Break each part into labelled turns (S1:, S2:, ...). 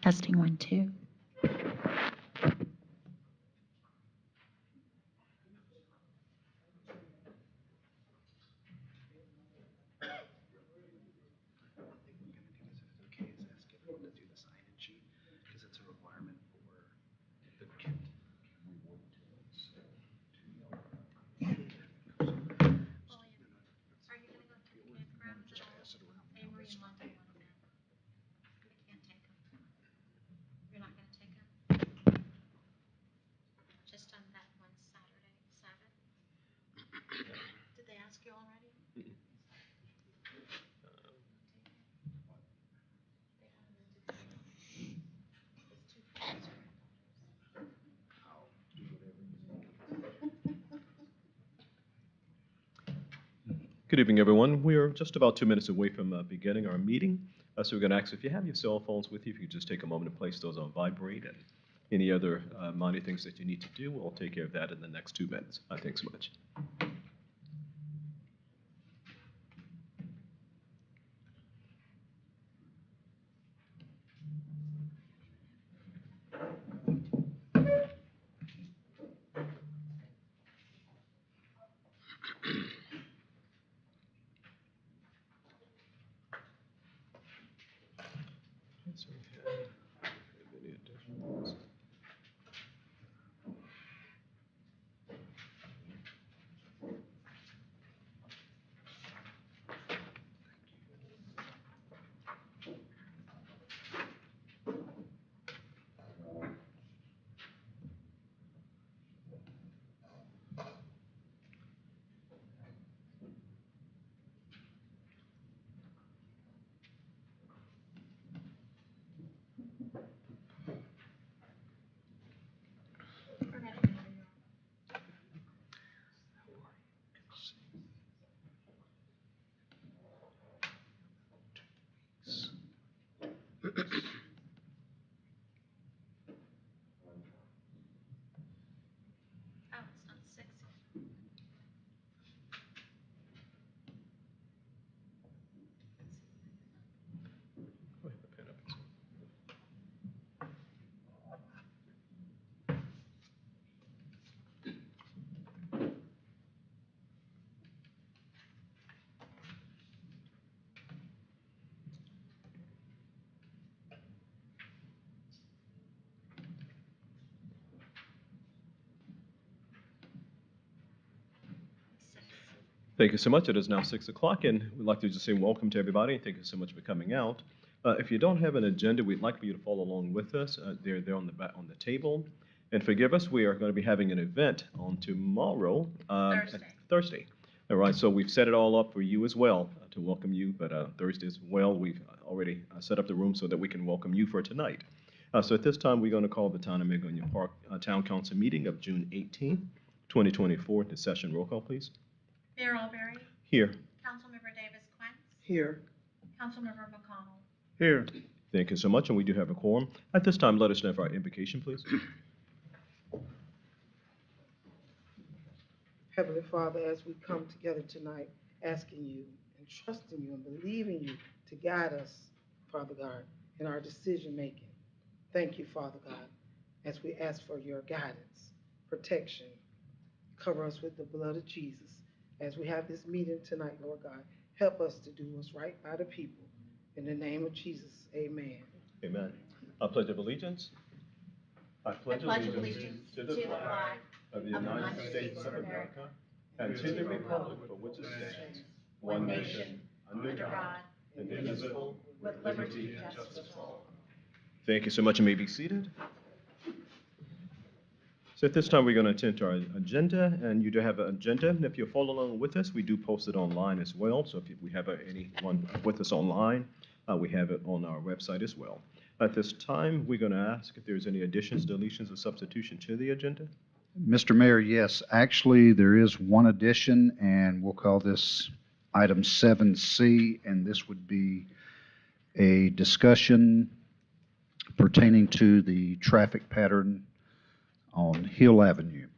S1: Testing 1, 2.
S2: Just on that one Saturday, Sabbath. Did they ask you already?
S3: Good evening, everyone. We are just about 2 minutes away from beginning our meeting. So we're going to ask if you have your cell phones with you, if you could just take a moment to place those on vibrate, and any other minor things that you need to do, we'll take care of that in the next 2 minutes. Thanks so much. So we have any additionals?
S2: Oh, it's not 6 yet.
S3: Go ahead, the pen up as well. Thank you so much. It is now 6 o'clock, and we'd like to just say welcome to everybody, and thank you so much for coming out. If you don't have an agenda, we'd like for you to follow along with us. They're on the back, on the table. And forgive us, we are going to be having an event on tomorrow. Thursday. All right, so we've set it all up for you as well to welcome you, but Thursday as well, we've already set up the room so that we can welcome you for tonight. So at this time, we're going to call the Town of Magonia Park Town Council meeting of June 18, 2024 to session. Roll call, please.
S2: Mayor Alberry,
S3: Here.
S2: Councilmember Davis Quinn,
S4: Here.
S2: Councilmember McConnell.
S4: Here.
S3: Thank you so much, and we do have a quorum. At this time, let us know for our invocation, please.
S4: Heavenly Father, as we come together tonight, asking you and trusting you and believing you to guide us, Father God, in our decision making. Thank you, Father God, as we ask for your guidance, protection. Cover us with the blood of Jesus. As we have this meeting tonight, Lord God, help us to do what's right by the people. In the name of Jesus, amen.
S3: Amen. A pledge of allegiance. I pledge
S2: allegiance to the flag
S3: of the United States of America and to the republic for which it stands, one nation, under God, indivisible, with liberty and justice for all. Thank you so much, and may be seated. So at this time, we're going to attend to our agenda, and you do have an agenda. And if you follow along with us, we do post it online as well. So if we have anyone with us online, we have it on our website as well. At this time, we're going to ask if there's any additions, deletions, or substitution to the agenda.
S5: Mr. Mayor, yes, actually, there is one addition, and we'll call this item 7C, and this would be a discussion pertaining to the traffic pattern on Hill Avenue.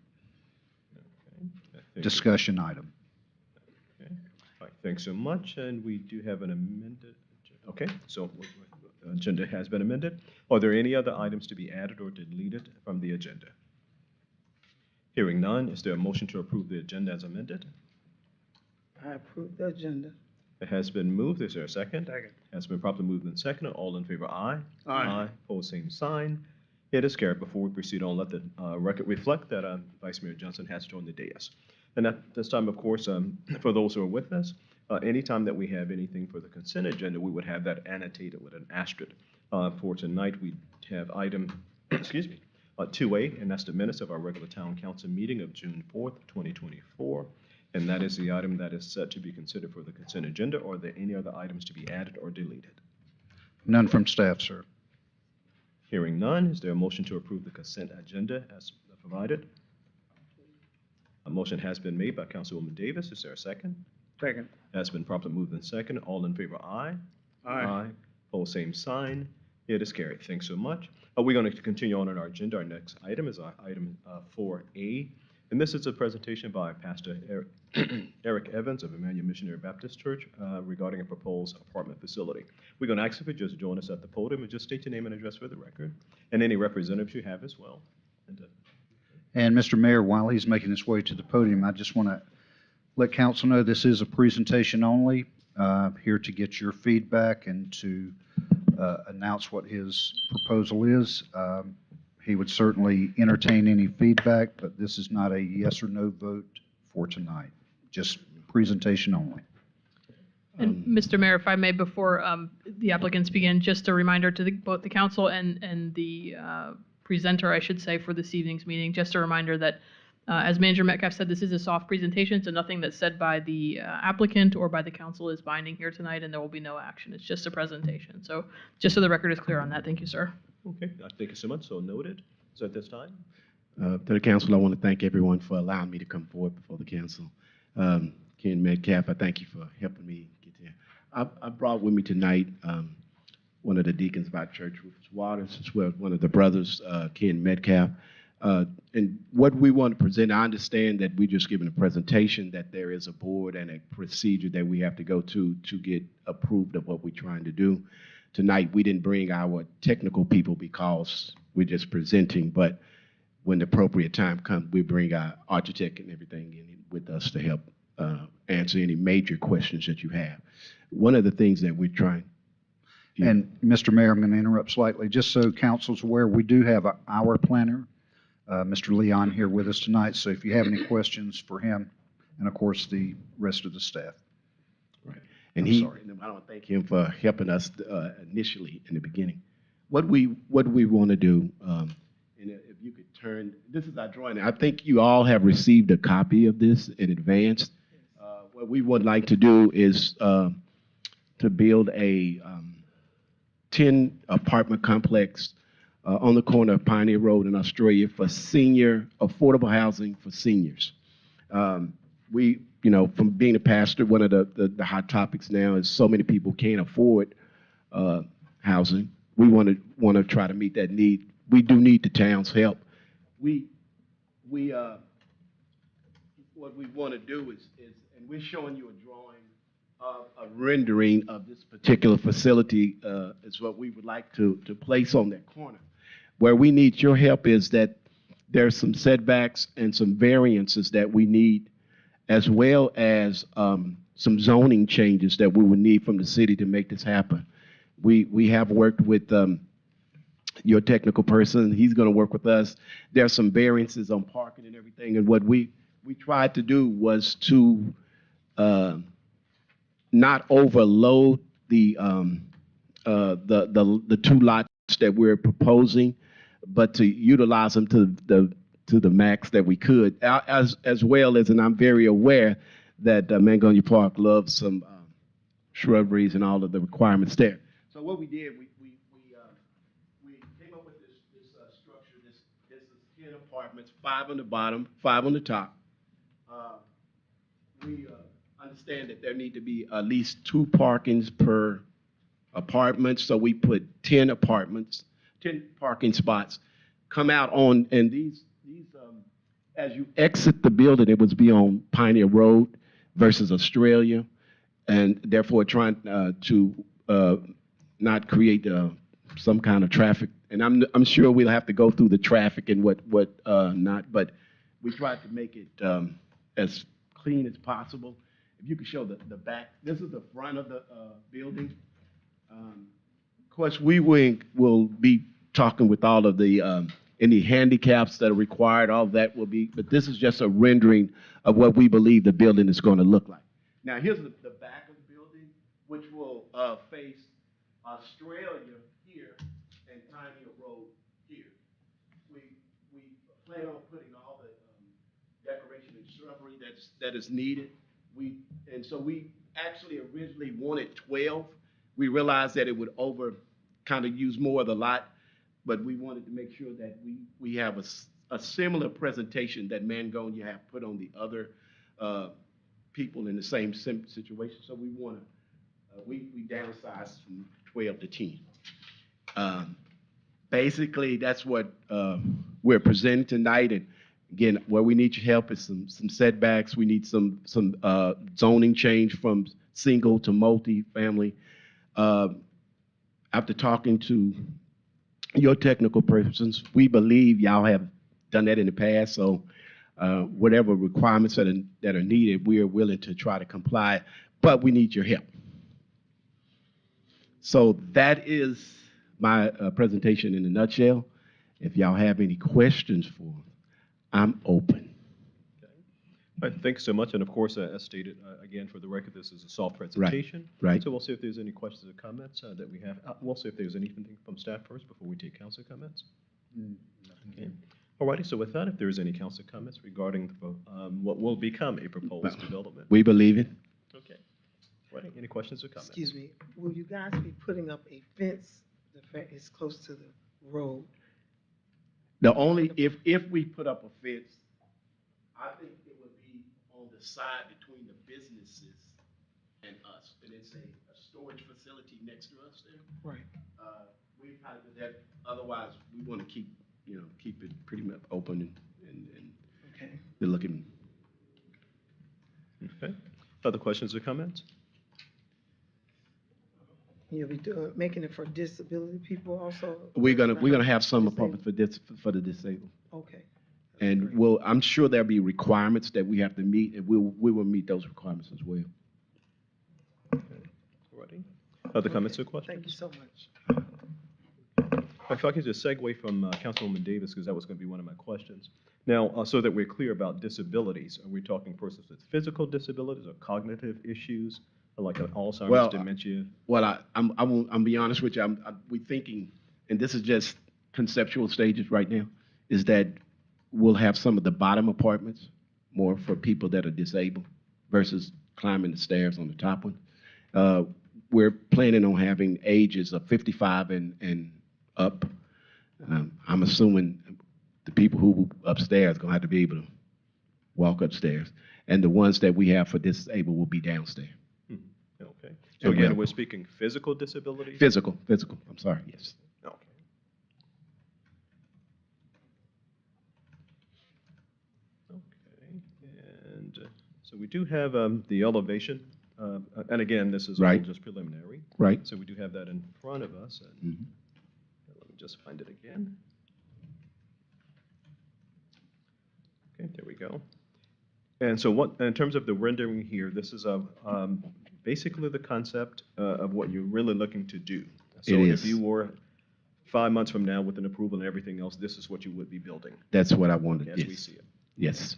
S3: Okay.
S5: Discussion item.
S3: Okay. All right. Thanks so much. And we do have an amended. Okay. So agenda has been amended. Are there any other items to be added or deleted from the agenda? Hearing none, is there a motion to approve the agenda as amended?
S4: I approve the agenda.
S3: It has been moved. Is there a second? Second. Has been properly moved and seconded. All in favor, aye.
S1: Aye.
S3: Pose same sign. It is carried. Before we proceed on, let the record reflect that Vice Mayor Johnson has joined the dais. And at this time, of course, for those who are with us, anytime that we have anything for the consent agenda, we would have that annotated with an asterisk. For tonight, we have item, excuse me, 2A, and that's the minutes of our regular town council meeting of June 4th, 2024. And that is the item that is set to be considered for the consent agenda. Are there any other items to be added or deleted?
S5: None from staff, sir.
S3: Hearing none, is there a motion to approve the consent agenda as provided? A motion has been made by Councilwoman Davis. Is there a second?
S1: Second.
S3: Has been properly moved and second. All in favor, aye. Pose same sign. It is carried. Thanks so much. We're going to continue on in our agenda. Our next item is item 4A. And this is a presentation by Pastor Eric Evans of Emmanuel Missionary Baptist Church regarding a proposed apartment facility. We're going to ask if you just join us at the podium and just state your name and address for the record, and any representatives you have as well.
S5: And Mr. Mayor, while he's making his way to the podium, I just want to let council know this is a presentation only, here to get your feedback and to announce what his proposal is. He would certainly entertain any feedback, but this is not a yes or no vote for tonight, just presentation only.
S6: And Mr. Mayor, if I may, before the applicants begin, just a reminder to both the council and the presenter, I should say, for this evening's meeting, just a reminder that, as Manager Metcalf said, this is a soft presentation, so nothing that's said by the applicant or by the council is binding here tonight, and there will be no action. It's just a presentation. So just so the record is clear on that, thank you, sir.
S3: Okay, thank you so much. So noted. So at this time,
S1: To the council, I want to thank everyone for allowing me to come forward before the council. Ken Metcalf, I thank you for helping me get there. I brought with me tonight one of the deacons of our church, Rufus Waters, as well as one of the brothers, Ken Metcalf. And what we want to present, I understand that we're just giving a presentation, that there is a board and a procedure that we have to go to get approved of what we're trying to do. Tonight, we didn't bring our technical people because we're just presenting, but when the appropriate time comes, we bring our architect and everything in with us to help answer any major questions that you have. One of the things that we're trying.
S5: And Mr. Mayor, I'm going to interrupt slightly. Just so council's aware, we do have our planner, Mr. Leon, here with us tonight. So if you have any questions for him, and of course the rest of the staff.
S1: Right. And
S5: I'm sorry.
S1: I want to thank him for helping us initially in the beginning. What we want to do, and if you could turn, this is our drawing. I think you all have received a copy of this in advance. What we would like to do is to build a 10 apartment complex on the corner of Pioneer Road in Australia for senior affordable housing for seniors. From being a pastor, one of the hot topics now is so many people can't afford housing. We want to try to meet that need. We do need the town's help. What we want to do is, and we're showing you a drawing of a rendering of this particular facility is what we would like to place on that corner. Where we need your help is that there's some setbacks and some variances that we need, as well as some zoning changes that we would need from the city to make this happen. We have worked with your technical person. He's going to work with us. There are some variances on parking and everything, and what we tried to do was to not overload the 2 lots that we're proposing, but to utilize them to the max that we could, as well as, and I'm very aware that Mangonia Park loves some shrubberies and all of the requirements there. So what we did, we came up with this structure. This is 10 apartments, 5 on the bottom, 5 on the top. We understand that there need to be at least 2 parkings per apartment, so we put 10 apartments, 10 parking spots. Come out on, and these as you exit the building, it would be on Pioneer Road versus Australia, and therefore trying to not create some kind of traffic. And I'm sure we'll have to go through the traffic and what not, but we tried to make it as clean as possible. If you could show the back, this is the front of the building. Of course, we will be talking with all of the any handicaps that are required, all of that will be, but this is just a rendering of what we believe the building is going to look like. Now, here's the back of the building, which will face Australia here and Pioneer Road here. We plan on putting all the decoration and shrubbery that is needed. And so we actually originally wanted 12. We realized that it would kind of use more of the lot, but we wanted to make sure that we have a similar presentation that Mangonia have put on the other people in the same situation. So we want to, we downsized from 12 to 10. Basically, that's what we're presenting tonight. And again, where we need your help is some setbacks. We need some zoning change from single to multi-family. After talking to your technical persons, we believe y'all have done that in the past. So whatever requirements that are needed, we are willing to try to comply, but we need your help. So that is my presentation in a nutshell. If y'all have any questions for me, I'm open.
S3: All right, thanks so much. And of course, as stated, again, for the record, this is a soft presentation.
S1: Right.
S3: So we'll see if there's any questions or comments that we have. We'll see if there's anything from staff first before we take council comments. Okay. All righty, so with that, if there's any council comments regarding what will become a proposed development.
S1: We believe it.
S3: Okay. All right, any questions or comments?
S4: Excuse me, will you guys be putting up a fence that is close to the road?
S1: The only, if we put up a fence, I think it would be on the side between the businesses and us. And it's a storage facility next to us there.
S4: Right.
S1: We probably do that. Otherwise, we want to keep it pretty much open and
S4: Okay.
S1: they're looking.
S3: Okay. Other questions or comments?
S4: You'll be making it for disability people also?
S1: We're gonna have some
S4: Disabled?
S1: apartments for the disabled.
S4: Okay.
S1: And I'm sure there'll be requirements that we have to meet, and we will meet those requirements as well.
S3: Okay. All righty. Other comments or questions?
S4: Thank you so much.
S3: If I could just segue from Councilwoman Davis, because that was going to be one of my questions. Now, so that we're clear about disabilities, are we talking persons with physical disabilities or cognitive issues, like Alzheimer's, dementia?
S1: Well, I'm be honest with you. We're thinking, and this is just conceptual stages right now, is that we'll have some of the bottom apartments more for people that are disabled versus climbing the stairs on the top one. We're planning on having ages of 55 and up. I'm assuming the people who upstairs are going to have to be able to walk upstairs. And the ones that we have for disabled will be downstairs.
S3: Okay. So again, we're speaking physical disabilities?
S1: Physical. I'm sorry, yes.
S3: Okay. Okay. And so we do have the elevation. And again, this is all
S1: Right.
S3: just preliminary.
S1: Right.
S3: So we do have that in front of us. And let me just find it again. Okay, there we go. And so in terms of the rendering here, this is basically the concept of what you're really looking to do. So
S1: It
S3: if
S1: is.
S3: you were 5 months from now with an approval and everything else, this is what you would be building
S1: That's what I wanted.
S3: as
S1: Yes.
S3: we see it.
S1: Yes.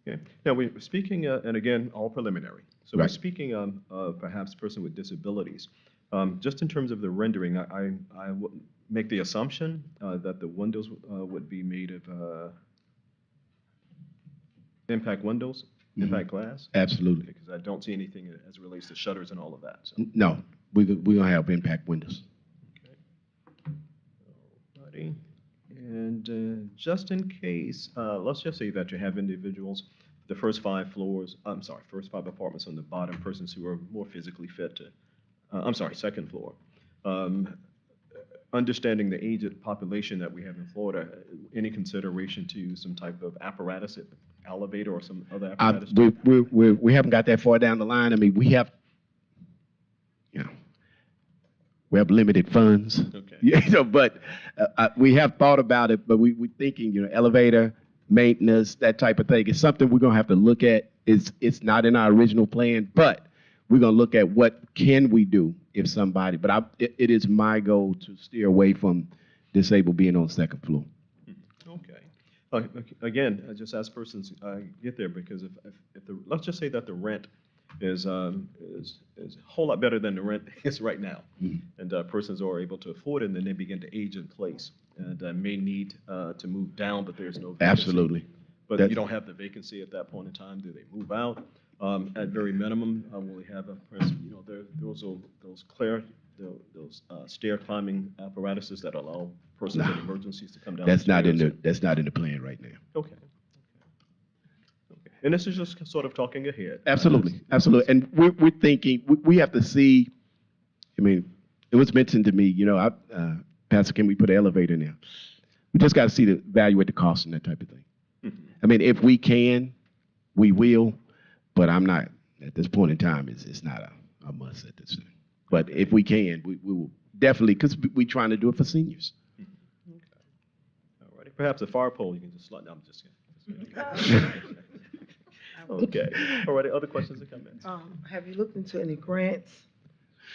S3: Okay. Now, we're speaking, and again, all preliminary. So we're
S1: Right.
S3: speaking of perhaps person with disabilities. Just in terms of the rendering, I would make the assumption that the windows would be made of impact windows, impact glass,
S1: Absolutely.
S3: because I don't see anything as it relates to shutters and all of that. So.
S1: No, we're going to have impact windows.
S3: Okay. Alrighty. And just in case, let's just say that you have individuals, the first 5 apartments on the bottom, persons who are more physically fit to, second floor. Understanding the aged population that we have in Florida, any consideration to some type of apparatus elevator or some other
S1: I,
S3: apparatus?
S1: we haven't got that far down the line. I mean, we have, you know, we have limited funds.
S3: Okay.
S1: Yeah, but we have thought about it, but we're thinking, you know, elevator, maintenance, that type of thing. It's something we're going to have to look at. It's not in our original plan, but we're going to look at what can we do if somebody, but it is my goal to steer away from disabled being on the second floor.
S3: Okay. Again, just as persons get there, because if let's just say that the rent is a whole lot better than the rent is right now, and persons are able to afford it, and then they begin to age in place and may need to move down, but there's no vacancy.
S1: Absolutely.
S3: But
S1: That's-
S3: you don't have the vacancy at that point in time. Do they move out? At very minimum, will we have a person? You know, those stair climbing apparatuses that allow persons in emergencies to come down.
S1: That's not in
S3: stairs?
S1: that's not in the plan right now.
S3: Okay. And this is just sort of talking ahead.
S1: Absolutely, absolutely. And we're thinking we have to see. I mean, it was mentioned to me. You know, Pastor, can we put an elevator in there? We just got to see evaluate the cost and that type of thing. I mean, if we can, we will. But I'm not at this point in time. It's not a must at this time. But if we can, we will definitely, because we're trying to do it for seniors.
S3: All righty. Perhaps a fire pole you can just slide. No, I'm just kidding. Okay. All righty. Other questions or comments?
S4: Have you looked into any grants,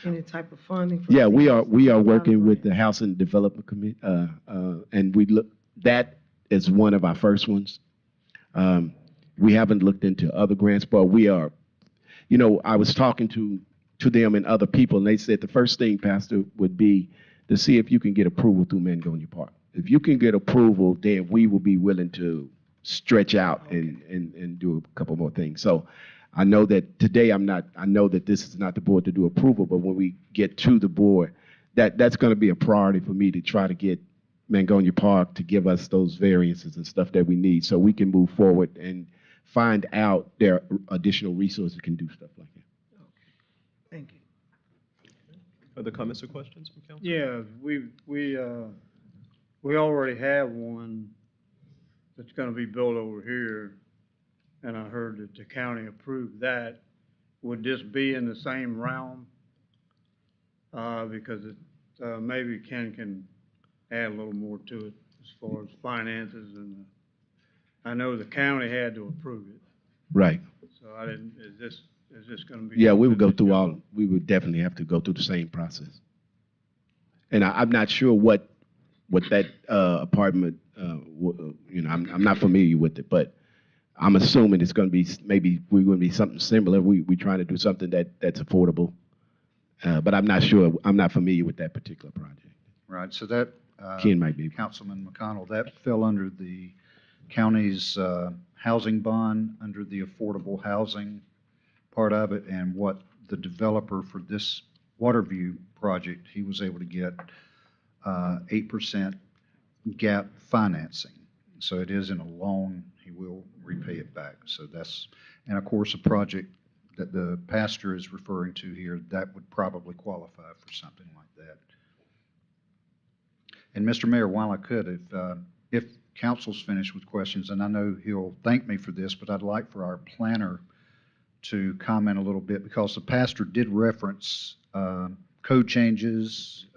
S4: any type of funding? For
S1: Yeah, we
S4: seniors?
S1: are working with the Housing Development Committee, and we look that is one of our first ones. We haven't looked into other grants, but we are. You know, I was talking to them and other people, and they said the first thing, Pastor, would be to see if you can get approval through Mangonia Park. If you can get approval, then we will be willing to stretch out and do a couple more things. So I know that today I know that this is not the board to do approval, but when we get to the board, that's going to be a priority for me to try to get Mangonia Park to give us those variances and stuff that we need so we can move forward and find out their additional resources can do stuff like that.
S4: Thank you.
S3: Other comments or questions from council?
S7: Yeah, we already have one that's gonna be built over here, and I heard that the county approved that. Would this be in the same realm? Because maybe Ken can add a little more to it as far as finances, and I know the county had to approve it,
S1: Right.
S7: so I didn't, is this gonna be?
S1: Yeah, we would go
S7: something
S1: through
S7: that's
S1: we would definitely have to go through the same process. And I'm not sure what that apartment, you know, I'm not familiar with it, but I'm assuming it's going to be, maybe we're going to be something similar. We're trying to do something that's affordable. But I'm not sure, I'm not familiar with that particular project.
S5: Right, so that,
S1: Ken might be.
S5: Councilman McConnell, that fell under the county's housing bond, under the affordable housing part of it, and what the developer for this Waterview project, he was able to get 8% gap financing. So it isn't a loan, he will repay it back. So that's, and of course, a project that the pastor is referring to here, that would probably qualify for something like that. And Mr. Mayor, while I could, if council's finished with questions, and I know he'll thank me for this, but I'd like for our planner to comment a little bit, because the pastor did reference code changes,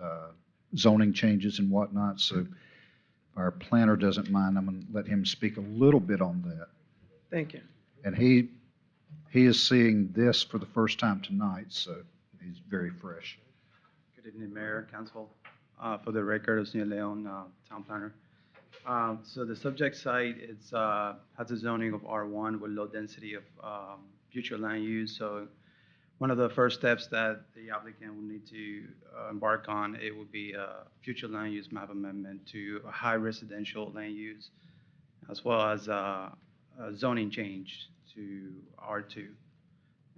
S5: zoning changes and whatnot. So if our planner doesn't mind, I'm going to let him speak a little bit on that.
S4: Thank you.
S5: And he is seeing this for the first time tonight, so he's very fresh.
S8: Good evening, Mayor, Council. For the record, Osnia Leon, Town Planner. So the subject site has a zoning of R1 with low density of future land use. So one of the first steps that the applicant will need to embark on, it would be a future land use map amendment to a high residential land use, as well as a zoning change to R2.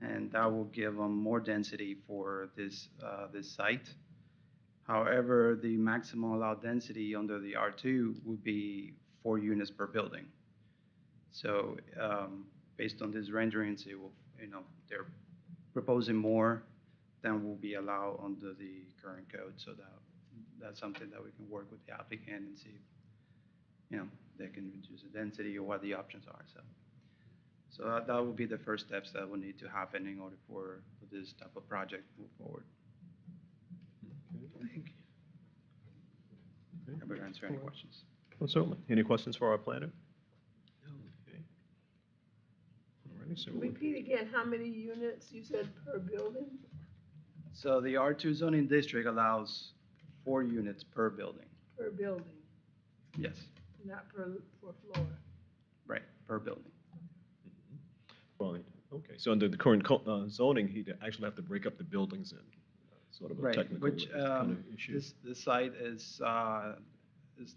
S8: And that will give them more density for this site. However, the maximum allowed density under the R2 would be 4 units per building. So based on these renderings, it will, they're proposing more than will be allowed under the current code. So that's something that we can work with the applicant and see if, they can reduce the density or what the options are. So So that will be the first steps that will need to happen in order for this type of project to move forward.
S4: Thank you.
S8: Happy to answer any questions.
S3: Well, certainly. Any questions for our planner? Okay. Alrighty, so
S9: Repeat again, how many units you said per building?
S8: So the R2 zoning district allows 4 units per building.
S9: Per building,
S8: Yes,
S9: not per floor.
S8: right, per building.
S3: Right, okay. So under the current zoning, he'd actually have to break up the buildings in sort of a
S8: Right,
S3: technical
S8: which,
S3: kind of issue.
S8: this site is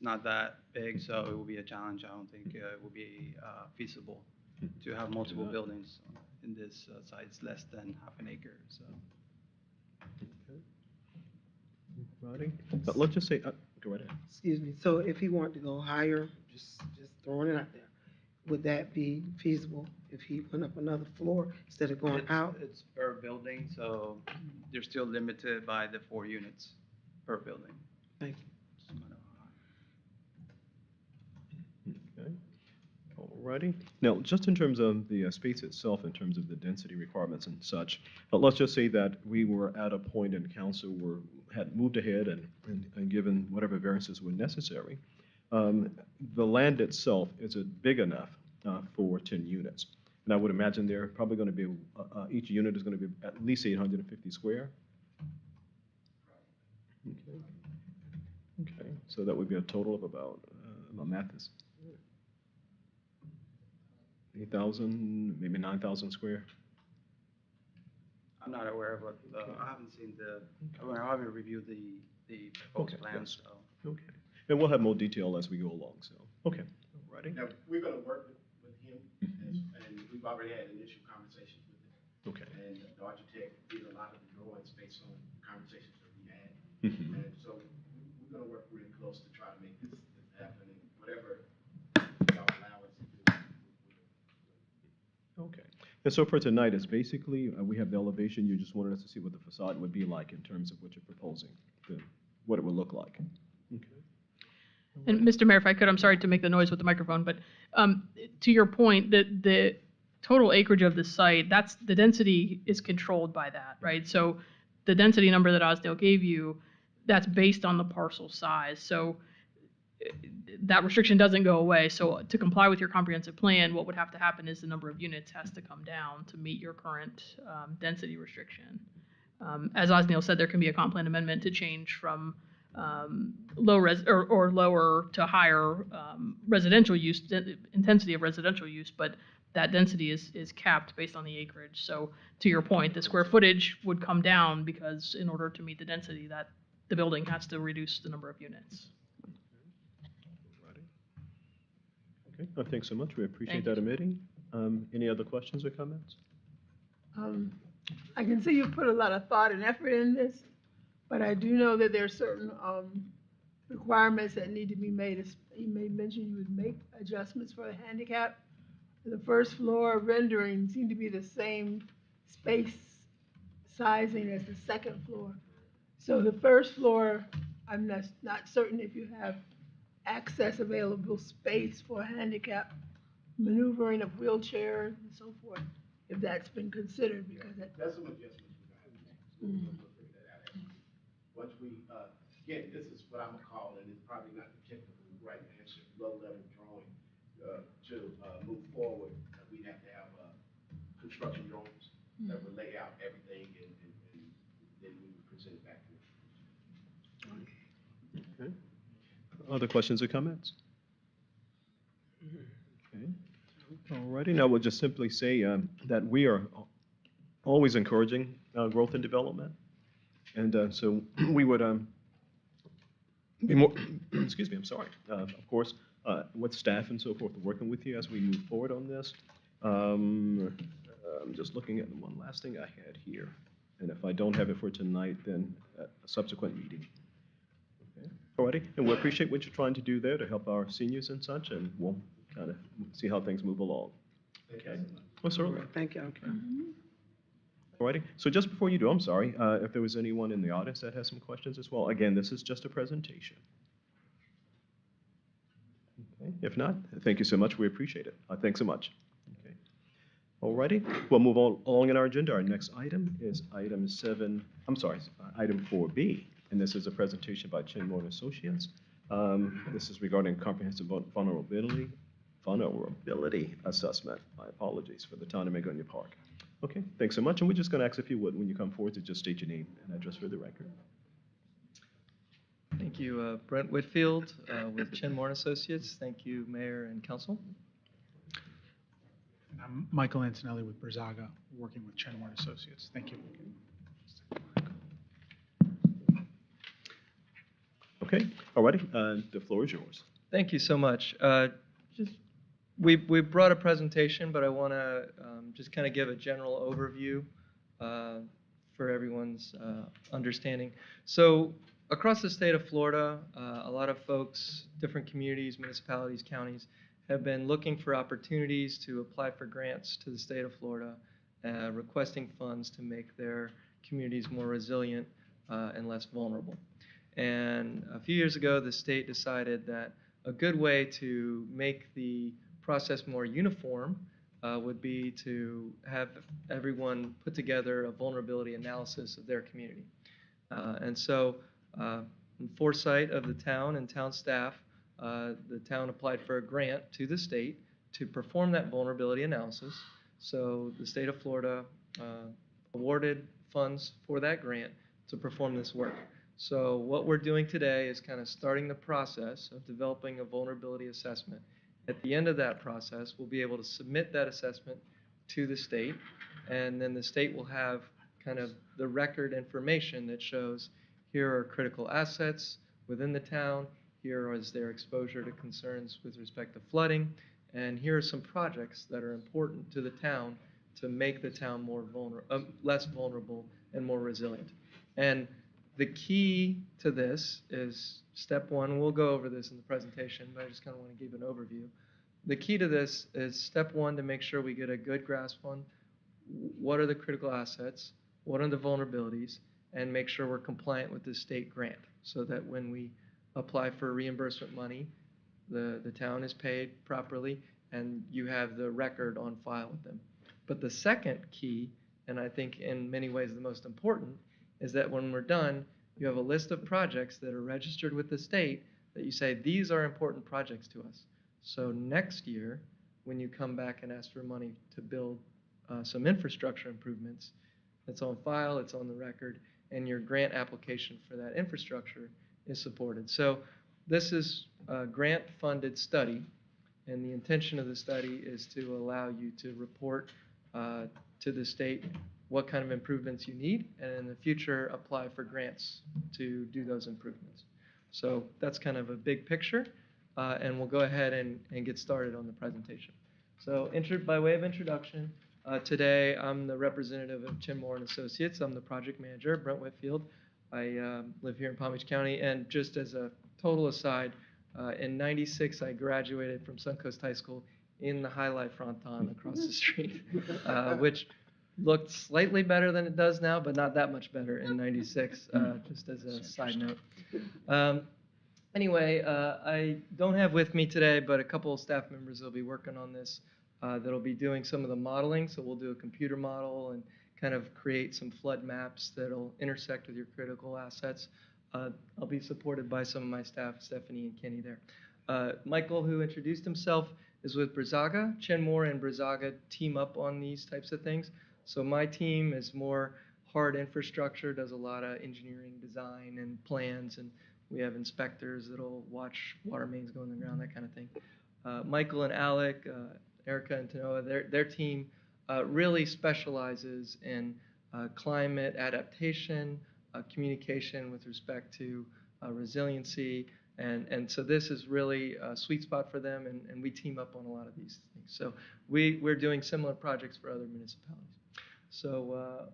S8: not that big, so it will be a challenge. I don't think it will be feasible to have multiple
S3: that.
S8: buildings in this site. It's less than half an acre, so.
S3: Righty. Let's just say, go right ahead.
S4: Excuse me, so if he wanted to go higher, just throwing it out there, would that be feasible if he went up another floor instead of going out?
S8: It's per building, so they're still limited by the 4 units per building.
S4: Thank you.
S3: Okay. Alrighty. Now, just in terms of the space itself, in terms of the density requirements and such, let's just say that we were at a point in council where had moved ahead and given whatever variances were necessary. The land itself, is it big enough for 10 units? And I would imagine they're probably going to be, each unit is going to be at least 850 square. Okay. Okay, so that would be a total of about, my math is 8,000, maybe 9,000 square.
S8: I'm not aware of what, I haven't seen I haven't reviewed the proposed
S3: Okay,
S8: plans,
S3: yes.
S8: so.
S3: Okay. And we'll have more detail as we go along, so, okay. Alrighty.
S1: Now, we're gonna work with him, and we've already had initial conversations with him.
S3: Okay.
S1: And the architect did a lot of the drawings based on conversations that we had.
S3: Mhm.
S1: And so we're gonna work really close to try to make this happen, and whatever y'all allow us to do.
S3: Okay. And so for tonight, it's basically, we have the elevation, you just wanted us to see what the facade would be like in terms of what you're proposing, what it would look like. Okay.
S6: And Mr. Mayor, if I could, I'm sorry to make the noise with the microphone, but to your point, the total acreage of the site, that's, the density is controlled by that, right? So the density number that Osdale gave you, that's based on the parcel size. So that restriction doesn't go away. So to comply with your comprehensive plan, what would have to happen is the number of units has to come down to meet your current density restriction. As Osneal said, there can be a comp plan amendment to change from or lower to higher residential use, intensity of residential use, but that density is capped based on the acreage. So to your point, the square footage would come down because in order to meet the density, that the building has to reduce the number of units.
S3: Okay, thanks so much. We appreciate
S6: Thank
S3: that, Amity. Any other questions or comments?
S9: I can see you put a lot of thought and effort in this, but I do know that there are certain requirements that need to be made. You may mention you would make adjustments for the handicap. The first floor rendering seem to be the same space sizing as the second floor. So the first floor, I'm not certain if you have access available space for handicap maneuvering of wheelchairs and so forth, if that's been considered, because
S1: That's some adjustments we're gonna have to make. We'll figure that out. Once we, again, this is what I'm gonna call, and it's probably not the technical right answer, low-level drawing. To move forward, we'd have to have construction drawings that would lay out everything, and then we would present it back to you.
S3: Okay. Other questions or comments? Okay. Alrighty, now we'll just simply say that we are always encouraging growth and development. And so we would be more, excuse me, I'm sorry, of course, with staff and so forth, working with you as we move forward on this. I'm just looking at the one last thing I had here. And if I don't have it for tonight, then at a subsequent meeting. Okay. Alrighty, and we appreciate what you're trying to do there to help our seniors and such, and we'll kind of see how things move along. Okay. Well, certainly.
S4: Thank you.
S3: Alrighty, so just before you do, I'm sorry, if there was anyone in the audience that has some questions as well. Again, this is just a presentation. Okay. If not, thank you so much. We appreciate it. Thanks so much. Okay. Alrighty, we'll move on along in our agenda. Our next item is item 4B, and this is a presentation by Chenmore and Associates. This is regarding comprehensive vulnerability assessment. My apologies for the town of Magonia Park. Okay, thanks so much, and we're just going to ask if you would, when you come forward, to just state your name and address for the record.
S10: Thank you, Brent Whitfield with Chenmore and Associates. Thank you, Mayor and Council.
S11: And I'm Michael Antonelli with Brazaga, working with Chenmore and Associates. Thank you.
S3: Okay, alrighty, the floor is yours.
S10: Thank you so much. We brought a presentation, but I want to just kind of give a general overview for everyone's understanding. So across the state of Florida, a lot of folks, different communities, municipalities, counties, have been looking for opportunities to apply for grants to the state of Florida, requesting funds to make their communities more resilient and less vulnerable. And a few years ago, the state decided that a good way to make the process more uniform would be to have everyone put together a vulnerability analysis of their community. And so, in foresight of the town and town staff, the town applied for a grant to the state to perform that vulnerability analysis. So the state of Florida awarded funds for that grant to perform this work. So what we're doing today is kind of starting the process of developing a vulnerability assessment. At the end of that process, we'll be able to submit that assessment to the state, and then the state will have kind of the record information that shows here are critical assets within the town, here is their exposure to concerns with respect to flooding, and here are some projects that are important to the town to make the town more less vulnerable and more resilient. And the key to this is step one. We'll go over this in the presentation, but I just kind of want to give an overview. The key to this is step one, to make sure we get a good grasp on what are the critical assets, what are the vulnerabilities, and make sure we're compliant with the state grant so that when we apply for reimbursement money, the town is paid properly and you have the record on file with them. But the second key, and I think in many ways the most important, is that when we're done, you have a list of projects that are registered with the state that you say, these are important projects to us. So next year, when you come back and ask for money to build some infrastructure improvements, it's on file, it's on the record, and your grant application for that infrastructure is supported. So this is a grant-funded study, and the intention of the study is to allow you to report to the state what kind of improvements you need, and in the future apply for grants to do those improvements. So that's kind of a big picture, and we'll go ahead and get started on the presentation. So by way of introduction, today I'm the representative of Chenmore and Associates. I'm the project manager, Brent Whitfield. I live here in Palm Beach County, and just as a total aside, in '96 I graduated from Suncoast High School in the High Life Fronton across the street, which looked slightly better than it does now, but not that much better in '96, just as a side note. Anyway, I don't have with me today, but a couple of staff members will be working on this that'll be doing some of the modeling. So we'll do a computer model and kind of create some flood maps that'll intersect with your critical assets. I'll be supported by some of my staff, Stephanie and Kenny there. Michael, who introduced himself, is with Brazaga. Chenmore and Brazaga team up on these types of things. So my team is more hard infrastructure, does a lot of engineering design and plans, and we have inspectors that'll watch water mains go in the ground, that kind of thing. Michael and Alec, Erica and Tanoa, their team really specializes in climate adaptation, communication with respect to resiliency, and so this is really a sweet spot for them, and we team up on a lot of these things. So we're doing similar projects for other municipalities. So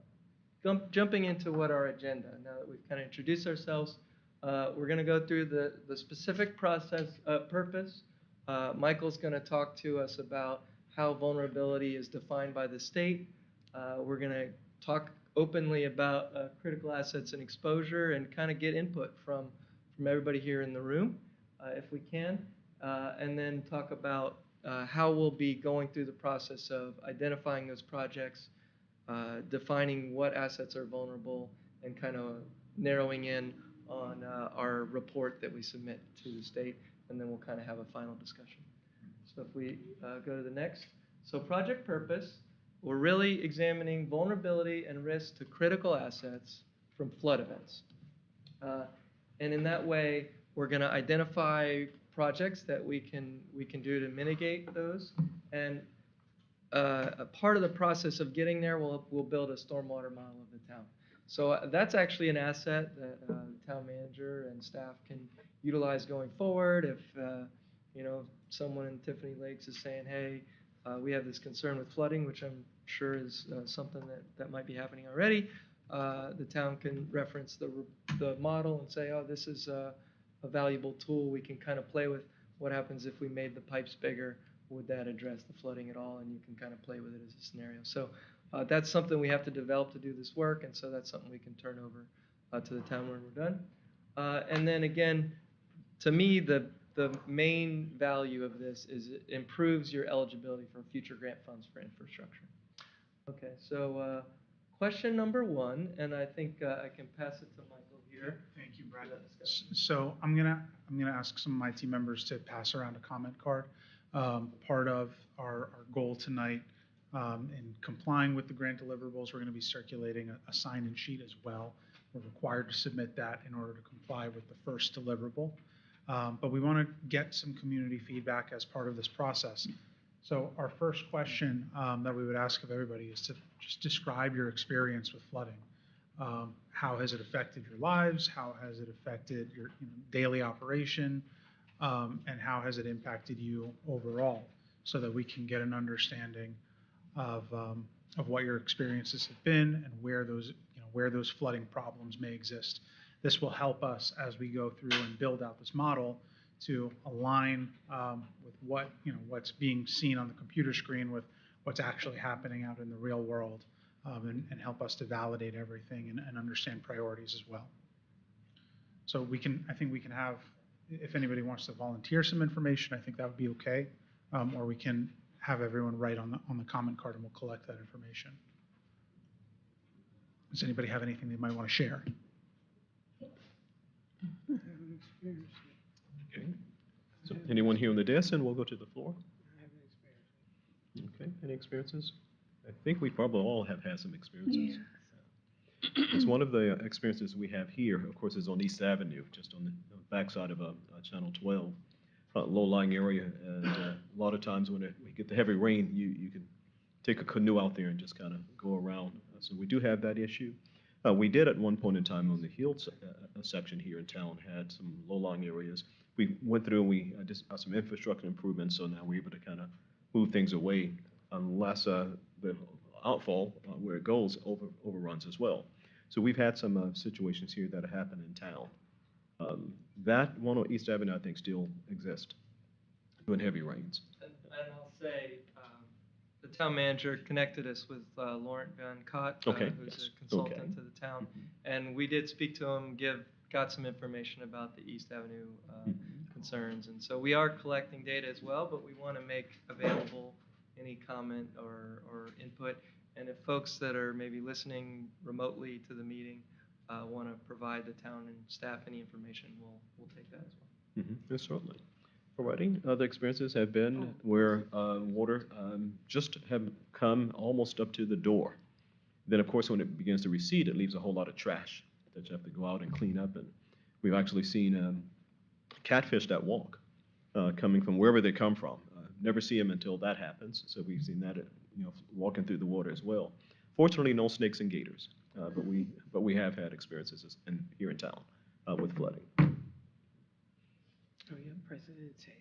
S10: jumping into what our agenda, now that we've kind of introduced ourselves, we're going to go through the specific process purpose. Michael's going to talk to us about how vulnerability is defined by the state. We're going to talk openly about critical assets and exposure and kind of get input from everybody here in the room, if we can, and then talk about how we'll be going through the process of identifying those projects, defining what assets are vulnerable, and kind of narrowing in on our report that we submit to the state, and then we'll kind of have a final discussion. So if we go to the next. So project purpose, we're really examining vulnerability and risk to critical assets from flood events. And in that way, we're going to identify projects that we can do to mitigate those. And a part of the process of getting there, we'll build a stormwater model of the town. So that's actually an asset that the town manager and staff can utilize going forward. If you know, someone in Tiffany Lakes is saying, hey, we have this concern with flooding, which I'm sure is something that might be happening already. The town can reference the model and say, oh, this is a valuable tool. We can kind of play with what happens if we made the pipes bigger. Would that address the flooding at all? And you can kind of play with it as a scenario. So that's something we have to develop to do this work, and so that's something we can turn over to the town when we're done. And then again, to me, the main value of this is it improves your eligibility for future grant funds for infrastructure. Okay, so question number 1, and I think I can pass it to Michael here.
S11: Thank you, Brad. So I'm gonna ask some of my team members to pass around a comment card. Part of our goal tonight in complying with the grant deliverables, we're going to be circulating a sign-in sheet as well. We're required to submit that in order to comply with the first deliverable. But we want to get some community feedback as part of this process. So our first question that we would ask of everybody is to just describe your experience with flooding. How has it affected your lives? How has it affected your daily operation? And how has it impacted you overall, so that we can get an understanding of what your experiences have been and where those flooding problems may exist. This will help us as we go through and build out this model to align with what's being seen on the computer screen with what's actually happening out in the real world, and help us to validate everything and understand priorities as well. So I think we can have, if anybody wants to volunteer some information, I think that would be okay. Or we can have everyone write on the comment card and we'll collect that information. Does anybody have anything they might want to share?
S3: Okay. So anyone here on the desk, and we'll go to the floor. Okay, any experiences? I think we probably all have had some experiences. It's one of the experiences we have here, of course, is on East Avenue, just on the backside of Channel 12, low-lying area. And a lot of times when we get the heavy rain, you can take a canoe out there and just kind of go around. So we do have that issue. We did at one point in time on the hill section here in town, had some low-lying areas. We went through and we just some infrastructure improvements, so now we're able to kind of move things away unless the outfall where it goes overruns as well. So we've had some situations here that have happened in town. That one on East Avenue, I think, still exists during heavy rains.
S10: And I'll say, the town manager connected us with Laurent Van Cott, who's a consultant to the town. And we did speak to him, got some information about the East Avenue concerns. And so we are collecting data as well, but we want to make available any comment or input. And if folks that are maybe listening remotely to the meeting want to provide the town and staff any information, we'll take that as well.
S3: Yes, certainly. Alrighty, other experiences have been where water just have come almost up to the door. Then, of course, when it begins to recede, it leaves a whole lot of trash that you have to go out and clean up. And we've actually seen catfish that walk, coming from wherever they come from. Never see them until that happens. So we've seen that, walking through the water as well. Fortunately, no snakes and gators, but we have had experiences here in town with flooding.
S4: Oh, yeah, Presidente.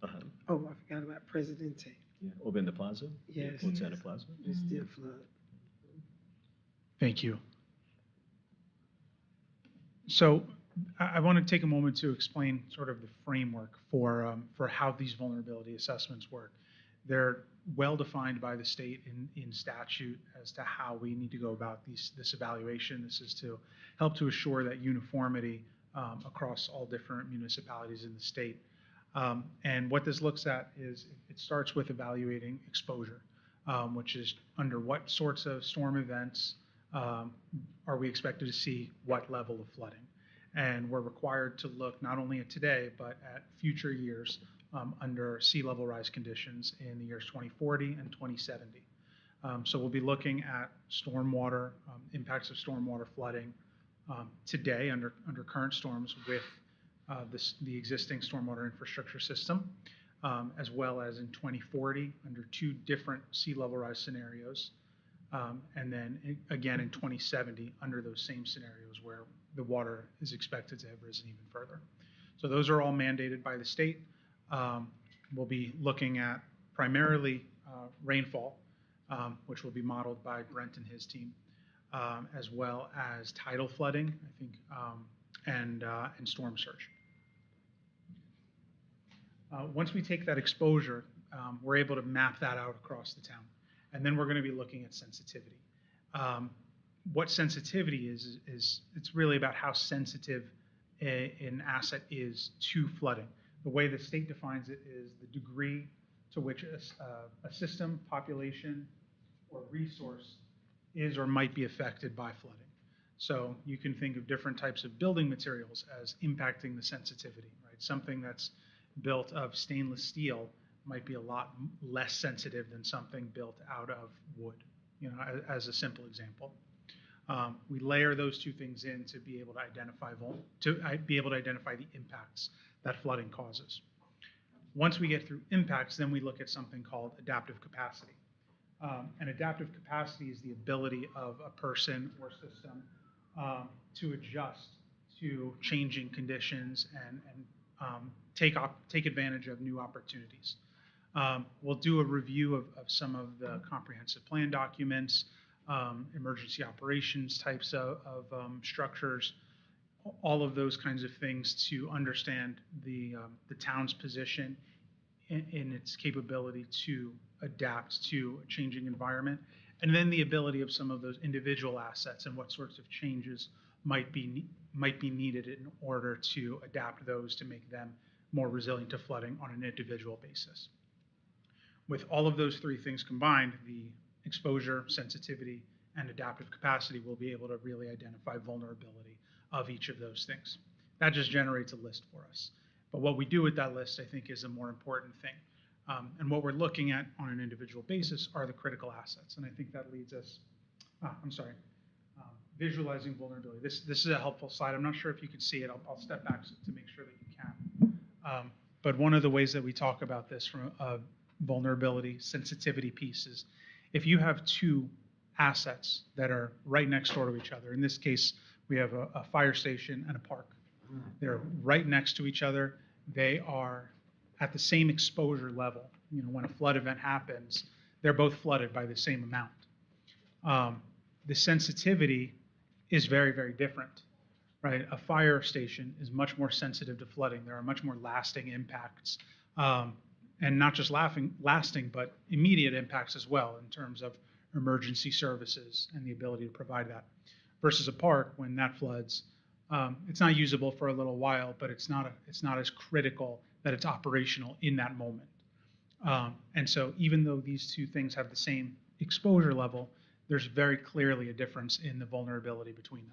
S3: Uh-huh.
S4: Oh, I forgot about Presidente.
S3: Yeah, over in the plaza?
S4: Yes.
S3: On Santa Plaza?
S4: It's still flood.
S11: Thank you. So I want to take a moment to explain sort of the framework for how these vulnerability assessments work. They're well defined by the state in statute as to how we need to go about this evaluation. This is to help to assure that uniformity across all different municipalities in the state. And what this looks at is it starts with evaluating exposure, which is under what sorts of storm events are we expected to see what level of flooding. And we're required to look not only at today, but at future years under sea level rise conditions in the years 2040 and 2070. So we'll be looking at stormwater, impacts of stormwater flooding today under current storms with the existing stormwater infrastructure system, as well as in 2040 under two different sea level rise scenarios, and then again in 2070 under those same scenarios where the water is expected to have risen even further. So those are all mandated by the state. We'll be looking at primarily rainfall, which will be modeled by Brent and his team, as well as tidal flooding, I think, and storm surge. Once we take that exposure, we're able to map that out across the town. And then we're going to be looking at sensitivity. What sensitivity is it's really about how sensitive an asset is to flooding. The way the state defines it is the degree to which a system, population, or resource is or might be affected by flooding. So you can think of different types of building materials as impacting the sensitivity, right? Something that's built of stainless steel might be a lot less sensitive than something built out of wood, you know, as a simple example. We layer those two things in to be able to identify the impacts that flooding causes. Once we get through impacts, then we look at something called adaptive capacity. And adaptive capacity is the ability of a person or system to adjust to changing conditions and take advantage of new opportunities. We'll do a review of some of the comprehensive plan documents, emergency operations types of structures, all of those kinds of things to understand the town's position in its capability to adapt to a changing environment, and then the ability of some of those individual assets and what sorts of changes might be needed in order to adapt those to make them more resilient to flooding on an individual basis. With all of those three things combined, the exposure, sensitivity, and adaptive capacity will be able to really identify vulnerability of each of those things. That just generates a list for us. But what we do with that list, I think, is a more important thing. And what we're looking at on an individual basis are the critical assets. And I think that leads us, visualizing vulnerability. This is a helpful slide. I'm not sure if you can see it. I'll step back to make sure that you can. But one of the ways that we talk about this from a vulnerability, sensitivity piece is if you have two assets that are right next door to each other, in this case, we have a fire station and a park. They're right next to each other. They are at the same exposure level. You know, when a flood event happens, they're both flooded by the same amount. The sensitivity is very, very different, right? A fire station is much more sensitive to flooding. There are much more lasting impacts, and not just lasting, but immediate impacts as well in terms of emergency services and the ability to provide that. Versus a park, when that floods, it's not usable for a little while, but it's not as critical that it's operational in that moment. And so even though these two things have the same exposure level, there's very clearly a difference in the vulnerability between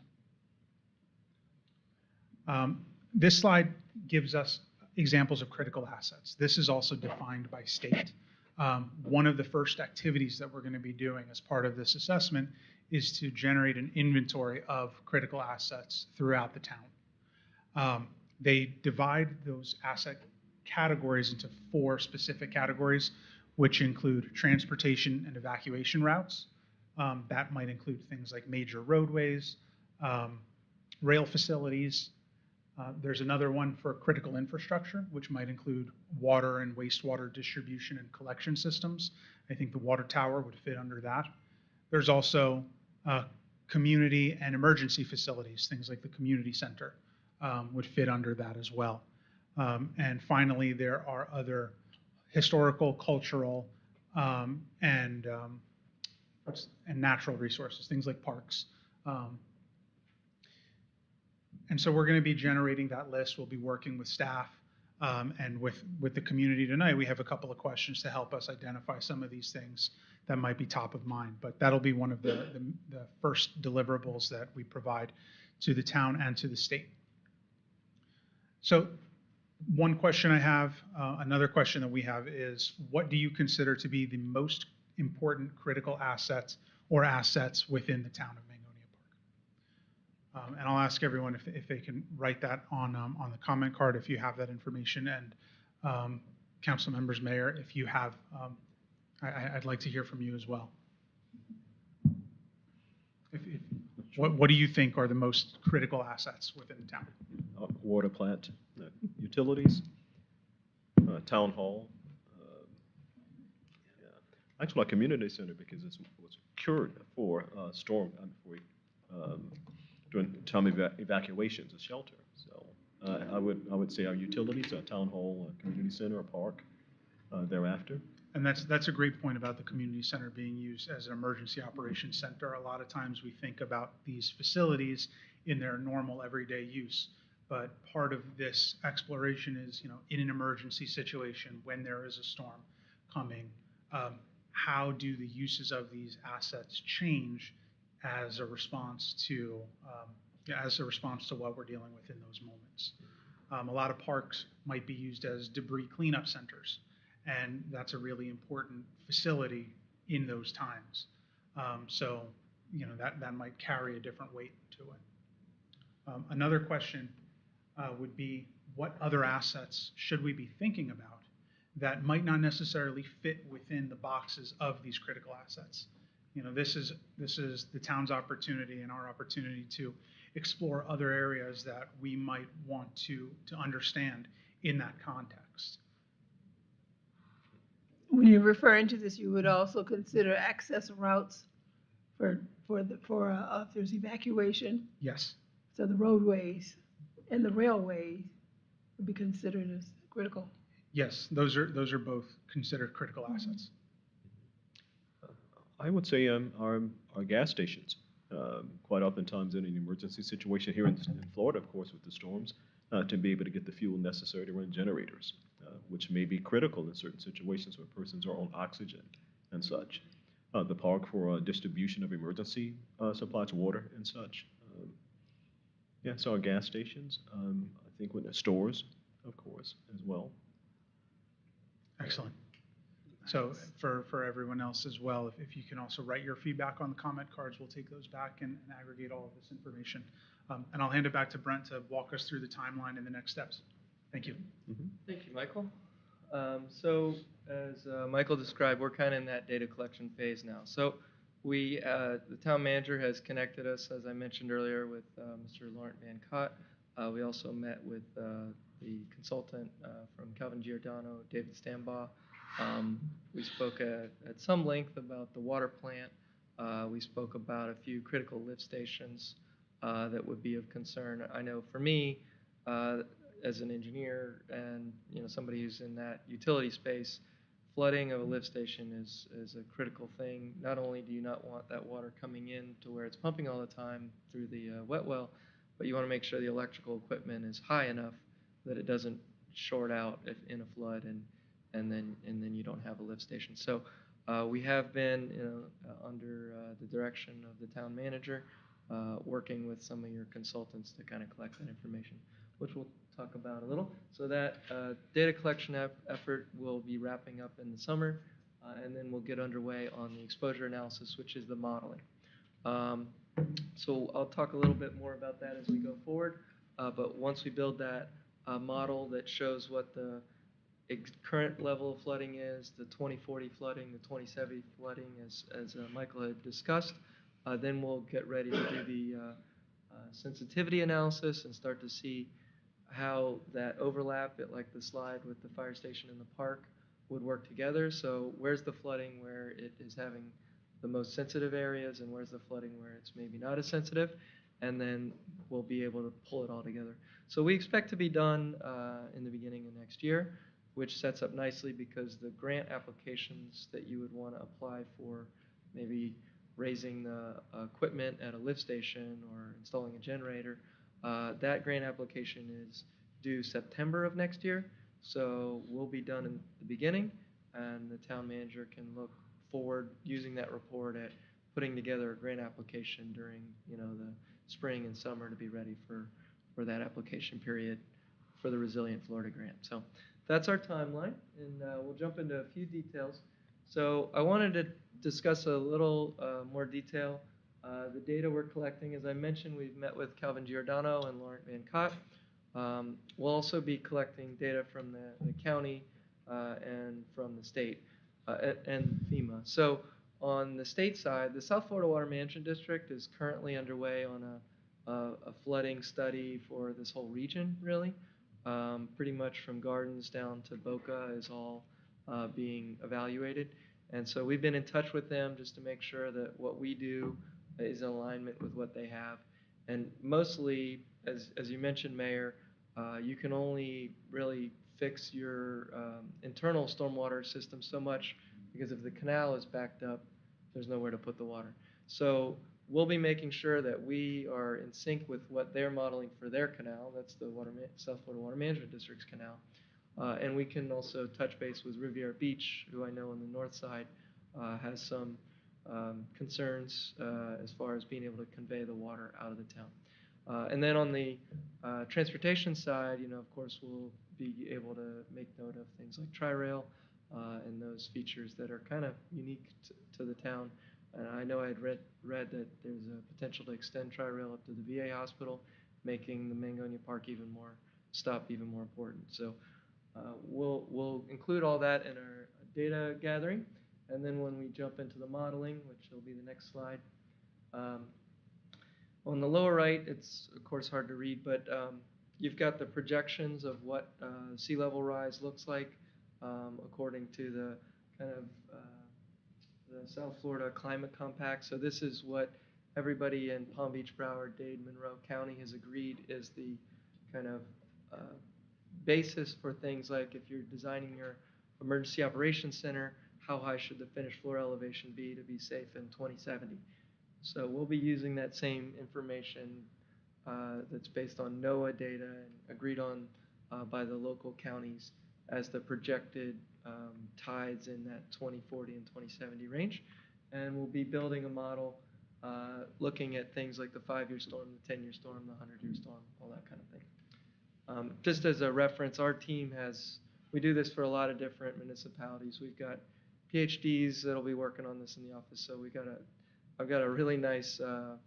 S11: them. This slide gives us examples of critical assets. This is also defined by state. One of the first activities that we're going to be doing as part of this assessment is to generate an inventory of critical assets throughout the town. They divide those asset categories into 4 specific categories, which include transportation and evacuation routes. That might include things like major roadways, rail facilities. There's another one for critical infrastructure, which might include water and wastewater distribution and collection systems. I think the water tower would fit under that. There's also community and emergency facilities, things like the community center would fit under that as well. And finally, there are other historical, cultural, and natural resources, things like parks. And so we're going to be generating that list. We'll be working with staff And with the community tonight, we have a couple of questions to help us identify some of these things that might be top of mind. But that'll be one of the first deliverables that we provide to the town and to the state. So one question I have, another question that we have is, what do you consider to be the most important critical assets or assets within the town of Mangonia Park? And I'll ask everyone if they can write that on the comment card if you have that information. And council members, mayor, if you have, I'd like to hear from you as well. What do you think are the most critical assets within the town?
S3: Water plant, utilities, town hall. Yeah. Actually, a community center because it was cured for during time of evacuations, a shelter. So I would say our utilities, a town hall, a community center, a park thereafter.
S11: And that's a great point about the community center being used as an emergency operations center. A lot of times we think about these facilities in their normal everyday use, but part of this exploration is, in an emergency situation, when there is a storm coming, how do the uses of these assets change as a response to what we're dealing with in those moments? A lot of parks might be used as debris cleanup centers, and that's a really important facility in those times. So, that might carry a different weight to it. Another question would be, what other assets should we be thinking about that might not necessarily fit within the boxes of these critical assets? This is the town's opportunity and our opportunity to explore other areas that we might want to understand in that context.
S9: When you're referring to this, you would also consider access routes if there's evacuation.
S11: Yes.
S9: So the roadways and the railways would be considered as critical.
S11: Yes, those are both considered critical assets.
S3: I would say our gas stations. Quite oftentimes in an emergency situation here in Florida, of course, with the storms, to be able to get the fuel necessary to run generators, which may be critical in certain situations where persons are on oxygen and such. The park for distribution of emergency supplies, water and such. So our gas stations, I think with the stores, of course, as well.
S11: Excellent. So for everyone else as well, if you can also write your feedback on the comment cards, we'll take those back and aggregate all of this information. And I'll hand it back to Brent to walk us through the timeline and the next steps. Thank you.
S3: Mm-hmm.
S10: Thank you, Michael. So as Michael described, we're kind of in that data collection phase now. So the town manager has connected us, as I mentioned earlier, with Mr. Laurent Van Cott. We also met with the consultant from Calvin Giordano, David Stambaugh. We spoke at some length about the water plant. We spoke about a few critical lift stations that would be of concern. I know for me, as an engineer and somebody who's in that utility space, flooding of a lift station is a critical thing. Not only do you not want that water coming in to where it's pumping all the time through the wet well, but you want to make sure the electrical equipment is high enough that it doesn't short out if in a flood and then you don't have a lift station. So we have been under the direction of the town manager, working with some of your consultants to kind of collect that information, which we'll talk about a little. So that data collection effort will be wrapping up in the summer, and then we'll get underway on the exposure analysis, which is the modeling. So I'll talk a little bit more about that as we go forward, but once we build that model that shows what the current level of flooding is, the 2040 flooding, the 2070 flooding, as Michael had discussed, then we'll get ready to do the sensitivity analysis and start to see how that overlap, like the slide with the fire station in the park, would work together. So where's the flooding where it is having the most sensitive areas, and where's the flooding where it's maybe not as sensitive, and then we'll be able to pull it all together. So we expect to be done in the beginning of next year, which sets up nicely because the grant applications that you would want to apply for maybe raising the equipment at a lift station or installing a generator, that grant application is due September of next year. So we'll be done in the beginning, and the town manager can look forward using that report at putting together a grant application during, the spring and summer to be ready for that application period for the Resilient Florida Grant. So that's our timeline, and we'll jump into a few details. So I wanted to discuss a little more detail. The data we're collecting, as I mentioned, we've met with Calvin Giordano and Laurent Van Cott. We'll also be collecting data from the county and from the state and FEMA. So on the state side, the South Florida Water Management District is currently underway on a flooding study for this whole region, really. Pretty much from Gardens down to Boca is all being evaluated. And so we've been in touch with them just to make sure that what we do is in alignment with what they have. And mostly, as you mentioned, Mayor, you can only really fix your internal stormwater system so much, because if the canal is backed up, there's nowhere to put the water. So we'll be making sure that we are in sync with what they're modeling for their canal. That's the South Florida Water Management District's canal. And we can also touch base with Riviera Beach, who I know on the north side has some concerns as far as being able to convey the water out of the town. And then on the transportation side, of course, we'll be able to make note of things like Tri-Rail and those features that are kind of unique to the town. And I know I had read that there's a potential to extend Tri-Rail up to the VA hospital, making the Mangonia Park stop even more important. So we'll include all that in our data gathering. And then when we jump into the modeling, which will be the next slide, on the lower right, it's of course hard to read, but you've got the projections of what sea level rise looks like according to the kind of the South Florida Climate Compact. So this is what everybody in Palm Beach, Broward, Dade, Monroe County has agreed is the kind of basis for things like if you're designing your emergency operations center, how high should the finished floor elevation be to be safe in 2070? So we'll be using that same information that's based on NOAA data and agreed on by the local counties as the projected tides in that 2040 and 2070 range. And we'll be building a model looking at things like the 5-year storm, the 10-year storm, the 100-year storm, all that kind of thing. Just as a reference, our team we do this for a lot of different municipalities. We've got PhDs that'll be working on this in the office, so I've got a really nice,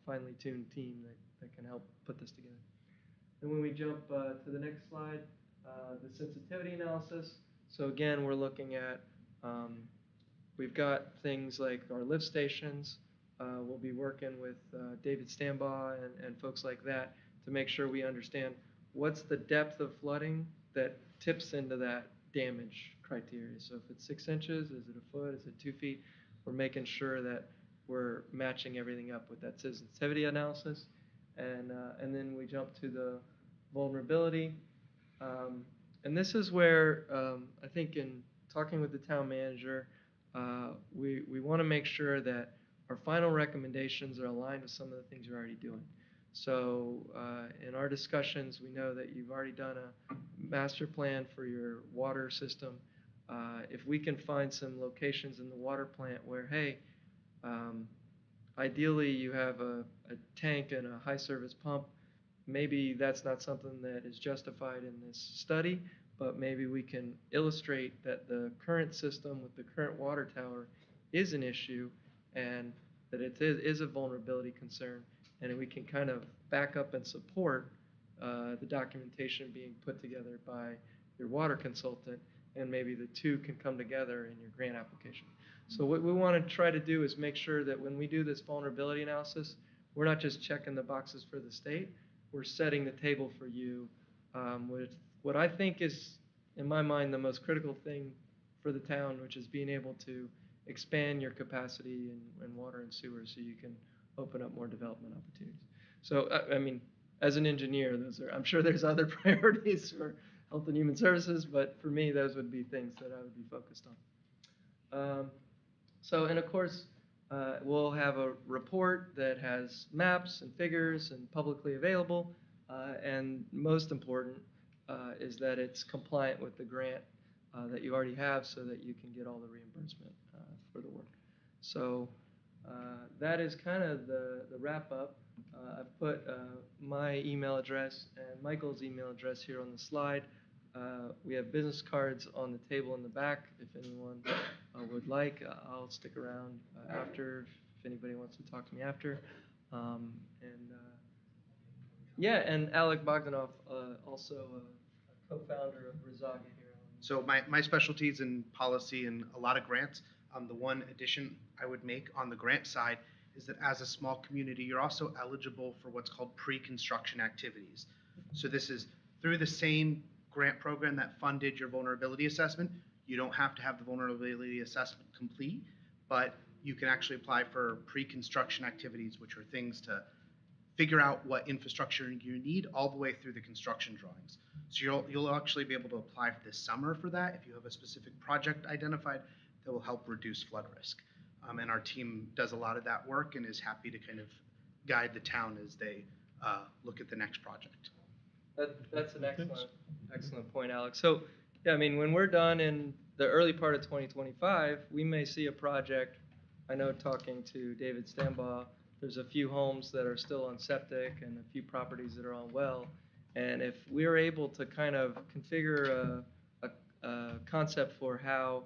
S10: finely tuned team that can help put this together. And when we jump to the next slide, the sensitivity analysis. So again, we're looking at, we've got things like our lift stations. We'll be working with David Stambaugh and folks like that to make sure we understand what's the depth of flooding that tips into that damage criteria. So if it's 6 inches, is it a foot, is it 2 feet? We're making sure that we're matching everything up with that sensitivity analysis. And then we jump to the vulnerability. And this is where I think in talking with the town manager, we want to make sure that our final recommendations are aligned with some of the things you're already doing. So in our discussions, we know that you've already done a master plan for your water system. If we can find some locations in the water plant where, hey, ideally you have a tank and a high service pump, maybe that's not something that is justified in this study, but maybe we can illustrate that the current system with the current water tower is an issue and that it is a vulnerability concern, and we can kind of back up and support the documentation being put together by your water consultant, and maybe the two can come together in your grant application. So what we want to try to do is make sure that when we do this vulnerability analysis, we're not just checking the boxes for the state, we're setting the table for you with what I think is, in my mind, the most critical thing for the town, which is being able to expand your capacity in water and sewer so you can open up more development opportunities. So, I mean, as an engineer, I'm sure there's other priorities for Health and Human Services, but for me, those would be things that I would be focused on. And of course, we'll have a report that has maps and figures and publicly available, and most important, is that it's compliant with the grant that you already have so that you can get all the reimbursement for the work. So that is kind of the wrap up. I've put my email address and Michael's email address here on the slide. We have business cards on the table in the back if anyone would like. I'll stick around after if anybody wants to talk to me after. Yeah, and Alec Bogdanoff, also a co-founder of Rizaga here.
S12: So my specialty is in policy and a lot of grants. The one addition I would make on the grant side is that as a small community, you're also eligible for what's called pre-construction activities. So this is through the same grant program that funded your vulnerability assessment. You don't have to have the vulnerability assessment complete, but you can actually apply for pre-construction activities, which are things to figure out what infrastructure you need all the way through the construction drawings. So you'll actually be able to apply for this summer for that if you have a specific project identified that will help reduce flood risk. And our team does a lot of that work and is happy to kind of guide the town as they look at the next project.
S10: That's an excellent point, Alex. So, yeah, I mean, when we're done in the early part of 2025, we may see a project. I know talking to David Stambaugh, there's a few homes that are still on septic and a few properties that are on well. And if we're able to kind of configure a concept for how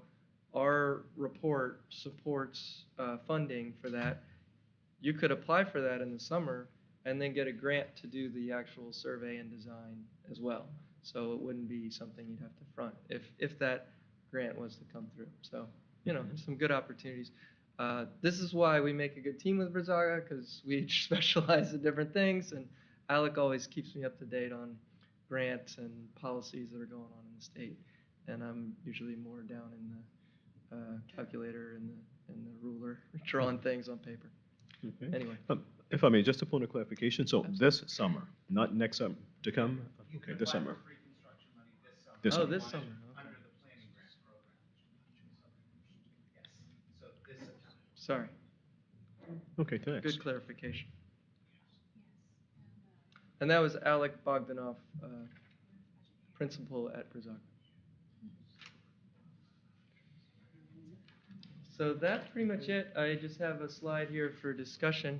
S10: our report supports funding for that, you could apply for that in the summer and then get a grant to do the actual survey and design as well. So it wouldn't be something you'd have to front if that grant was to come through. So, you know, some good opportunities. This is why we make a good team with Rizaga, because we each specialize in different things, and Alec always keeps me up to date on grants and policies that are going on in the state. And I'm usually more down in the calculator and the ruler, drawing things on paper.
S3: Okay.
S10: Anyway.
S3: If I may, just a point of clarification. So this summer, not next summer, to come? Okay, this summer. This
S10: Oh,
S3: summer.
S10: this summer. Okay.
S12: Under the planning grant program. Yes. So this September.
S10: Sorry.
S3: Okay, thanks.
S10: Good clarification. And that was Alec Bogdanoff, principal at Rizaga. So that's pretty much it. I just have a slide here for discussion,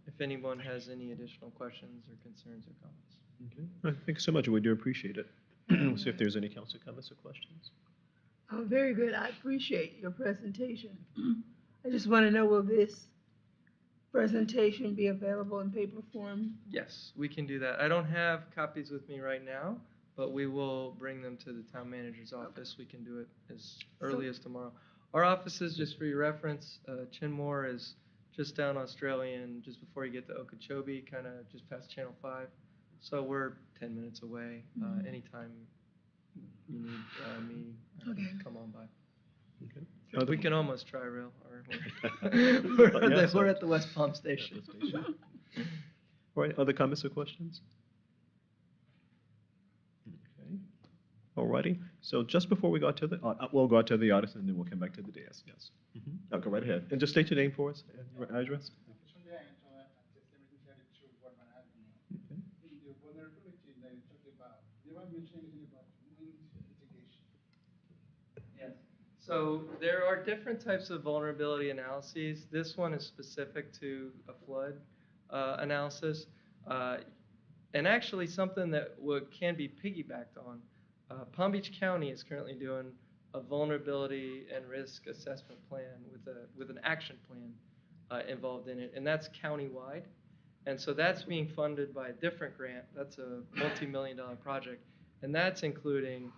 S10: if anyone has any additional questions or concerns or comments.
S3: Okay. Well, thank you so much. We do appreciate it. We'll see if there's any council comments or questions.
S9: Oh, very good. I appreciate your presentation. I just want to know, will this presentation be available in paper form?
S10: Yes, we can do that. I don't have copies with me right now, but we will bring them to the town manager's office. We can do it as early as tomorrow. Our offices, just for your reference, Chinmore is just down Australian, just before you get to Okeechobee, kind of just past Channel 5. So we're 10 minutes away. Anytime you need me, come on by.
S3: Okay.
S10: We can almost try rail.
S3: Yes,
S10: We're at the West Palm Station.
S3: All right, other comments or questions? Okay. All righty. So just before we go out to the, we'll go out to the audience and then we'll come back to the dais. Yes. I'll go right ahead. And just state your name for us and your address.
S10: Yes. So there are different types of vulnerability analyses. This one is specific to a flood analysis, and actually something that can be piggybacked on. Palm Beach County is currently doing a vulnerability and risk assessment plan with an action plan involved in it, and that's countywide. And so that's being funded by a different grant. That's a multi-million-dollar project, and that's including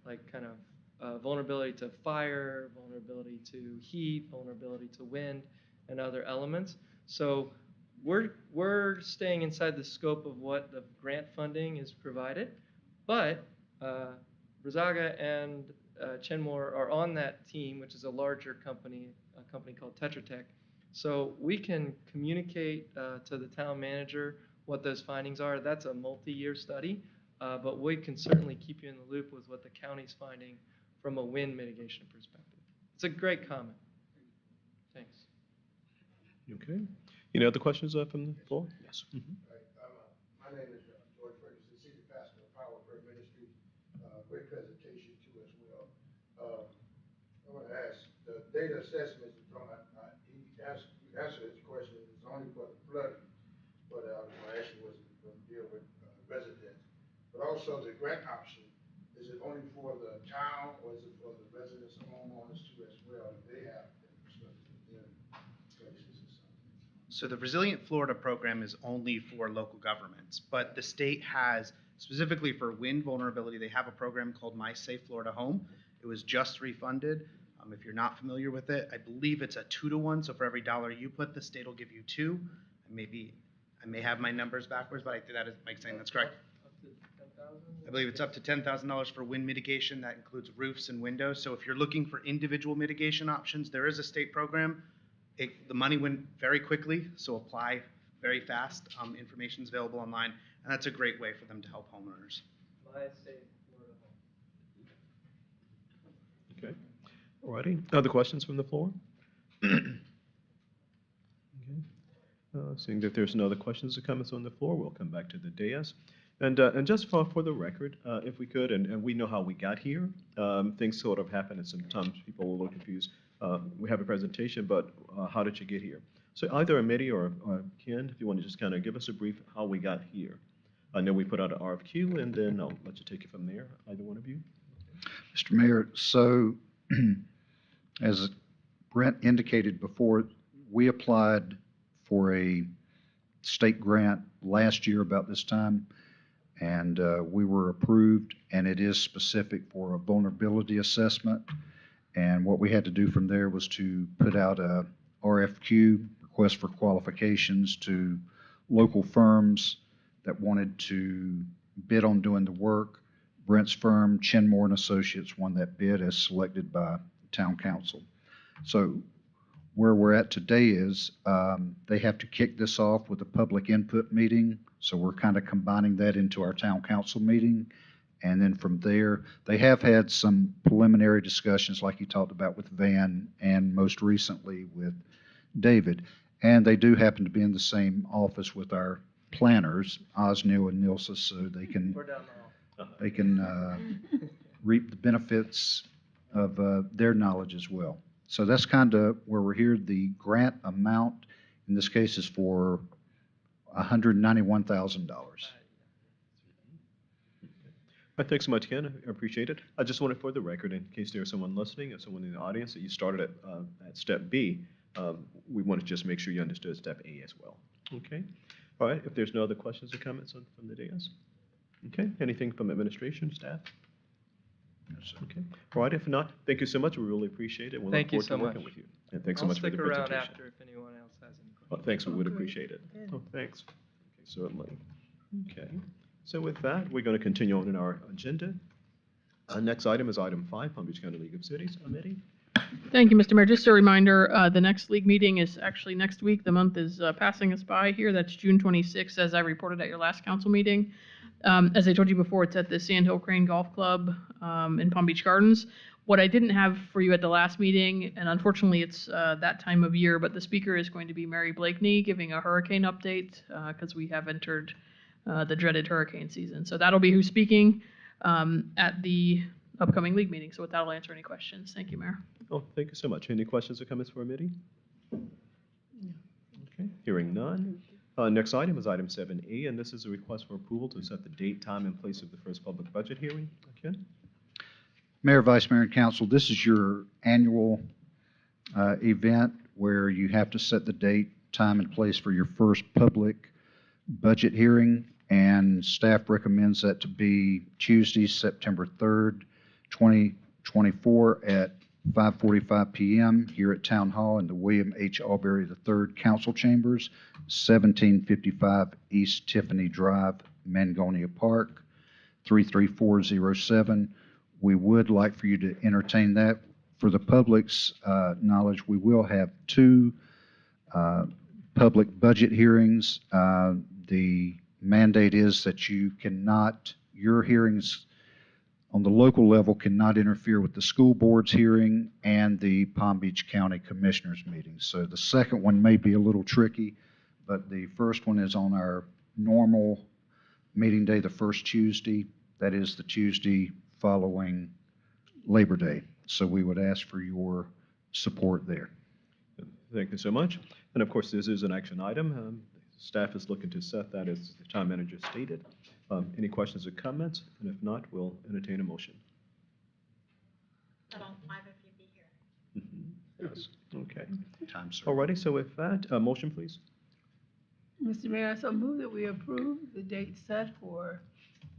S10: like kind of vulnerability to fire, vulnerability to heat, vulnerability to wind, and other elements. So we're staying inside the scope of what the grant funding is provided, but Rizaga and Chinmore are on that team, which is a larger company, a company called Tetra Tech. So we can communicate to the town manager what those findings are. That's a multi-year study, but we can certainly keep you in the loop with what the county's finding from a wind mitigation perspective. It's a great comment. Thanks.
S3: Okay. Any other questions from the floor? Yes.
S13: My name is George Ferguson, Cedar Pastor Power Prayer Ministry. Great presentation too as well. I want to ask, the data assessment is on, you answered this question, it's only for the flooding, but my action was to deal with residents. But also the grant option, is it only for the town or is it for the residents and homeowners too as well, if they have infrastructure in places or something?
S12: So the Resilient Florida program is only for local governments, but the state has, specifically for wind vulnerability, they have a program called My Safe Florida Home. It was just refunded. If you're not familiar with it, I believe it's a 2-to-1, so for every dollar you put, the state will give you 2. I may have my numbers backwards, but I think that is Mike saying that's correct.
S10: Up to 10,000?
S12: I believe it's up to $10,000 for wind mitigation. That includes roofs and windows. So if you're looking for individual mitigation options, there is a state program. The money went very quickly, so apply very fast. Information's available online, and that's a great way for them to help homeowners.
S10: My Safe Florida Home.
S3: Okay. All righty. Other questions from the floor? Okay. Seeing that there's no other questions or comments on the floor, we'll come back to the dais. And just for the record, if we could, and we know how we got here, things sort of happen, and sometimes people are a little confused. We have a presentation, but how did you get here? So either Amity or Ken, if you want to just kind of give us a brief how we got here. I know we put out an RFQ, and then I'll let you take it from there, either one of you.
S5: Mr. Mayor, so as Brent indicated before, we applied for a state grant last year about this time, and we were approved, and it is specific for a vulnerability assessment. And what we had to do from there was to put out a RFQ, request for qualifications, to local firms that wanted to bid on doing the work. Brent's firm, Chinmore and Associates, won that bid as selected by town council. So where we're at today is they have to kick this off with a public input meeting. So we're kind of combining that into our town council meeting. And then from there, they have had some preliminary discussions like you talked about with Van and most recently with David. And they do happen to be in the same office with our planners, Osneal and Nilsa, so they can
S10: We're down the hall.
S5: they can reap the benefits of their knowledge as well. So that's kind of where we're here. The grant amount in this case is for $191,000.
S3: Thanks so much, Ken. I appreciate it. I just wanted for the record, in case there's someone listening or someone in the audience, that you started at step B. We want to just make sure you understood step A as well. Okay. All right. If there's no other questions or comments from the dais. Okay. Anything from administration, staff? Okay. All right. If not, thank you so much. We really appreciate it. We'll
S10: Thank you
S3: look forward
S10: so
S3: to working
S10: much.
S3: with you. And thanks so much for the
S10: I'll stick around
S3: presentation.
S10: after if anyone else has any questions.
S3: Well, thanks. We would appreciate it. Oh, thanks. Okay, certainly. Okay. So with that, we're going to continue on in our agenda. Our next item is item 5, Palm Beach County League of Cities. Amity?
S6: Thank you, Mr. Mayor. Just a reminder, the next league meeting is actually next week. The month is passing us by here. That's June 26th, as I reported at your last council meeting. As I told you before, it's at the Sand Hill Crane Golf Club in Palm Beach Gardens. What I didn't have for you at the last meeting, and unfortunately it's that time of year, but the speaker is going to be Mary Blakeney giving a hurricane update because we have entered the dreaded hurricane season. So that'll be who's speaking at the upcoming league meeting. So with that, I'll answer any questions. Thank you, Mayor.
S3: Oh, thank you so much. Any questions or comments for Amity? Okay, hearing none. Next item is item 7A, and this is a request for approval to set the date, time, and place of the first public budget hearing. Ken?
S5: Mayor, Vice Mayor, and Council, this is your annual event where you have to set the date, time, and place for your first public budget hearing, and staff recommends that to be Tuesday, September 3rd, 2024 at 5:45 p.m. here at Town Hall in the William H. Albury III Council Chambers, 1755 East Tiffany Drive, Mangonia Park, 33407. We would like for you to entertain that. For the public's knowledge, we will have 2 public budget hearings. The mandate is that your hearings on the local level cannot interfere with the school board's hearing and the Palm Beach County Commissioners meeting. So the second one may be a little tricky, but the first one is on our normal meeting day the first Tuesday. That is the Tuesday following Labor Day. So we would ask for your support there.
S3: Thank you so much. And of course, this is an action item. Staff is looking to set that as the town manager stated. Any questions or comments? And if not, we'll entertain a motion.
S2: But all 5 of you be here.
S3: Yes. Okay.
S5: Time, sir.
S3: Alrighty, so with that, a motion, please.
S9: Mr. Mayor, I so move that we approve the date set for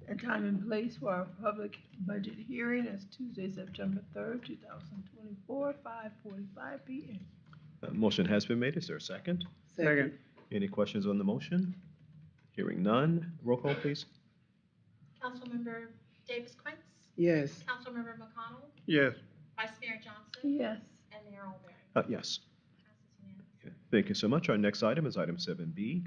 S9: and time and place for our public budget hearing as Tuesday, September 3rd, 2024, 5:45 p.m.
S3: Motion has been made. Is there a second?
S7: Second.
S3: Any questions on the motion? Hearing none. Roll call, please.
S2: Councilmember Davis Quince,
S4: Yes.
S2: Councilmember McConnell,
S7: Yes.
S2: Vice Mayor Johnson,
S9: Yes.
S2: and Mayor Alberry.
S3: Yes.
S2: Passes unanimously.
S3: Okay. Thank you so much. Our next item is item 7B.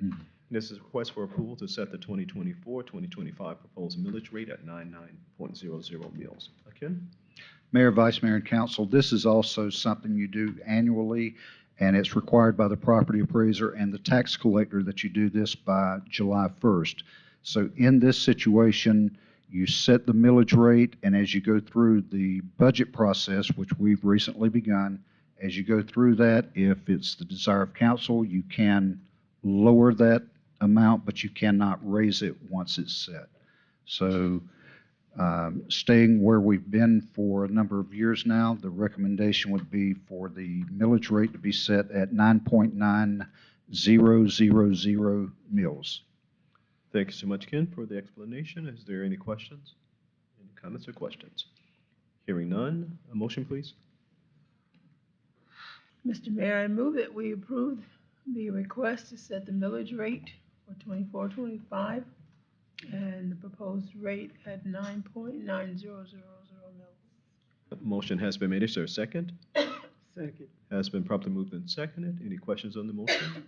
S3: This is a request for approval to set the 2024-2025 proposed millage rate at 99.00 mils. Ken?
S5: Mayor, Vice Mayor, and Council, this is also something you do annually, and it's required by the property appraiser and the tax collector that you do this by July 1st. So in this situation, you set the millage rate, and as you go through the budget process, which we've recently begun, as you go through that, if it's the desire of council, you can lower that amount, but you cannot raise it once it's set. So staying where we've been for a number of years now, the recommendation would be for the millage rate to be set at 9.9000 mils.
S3: Thank you so much, Ken, for the explanation. Is there any questions? Any comments or questions? Hearing none. A motion, please.
S9: Mr. Mayor, I move that we approve the request to set the millage rate for 24-25 and the proposed rate at 9.9000 mils.
S3: Motion has been made. Is there a second?
S4: Second.
S3: Has been properly moved and seconded. Any questions on the motion?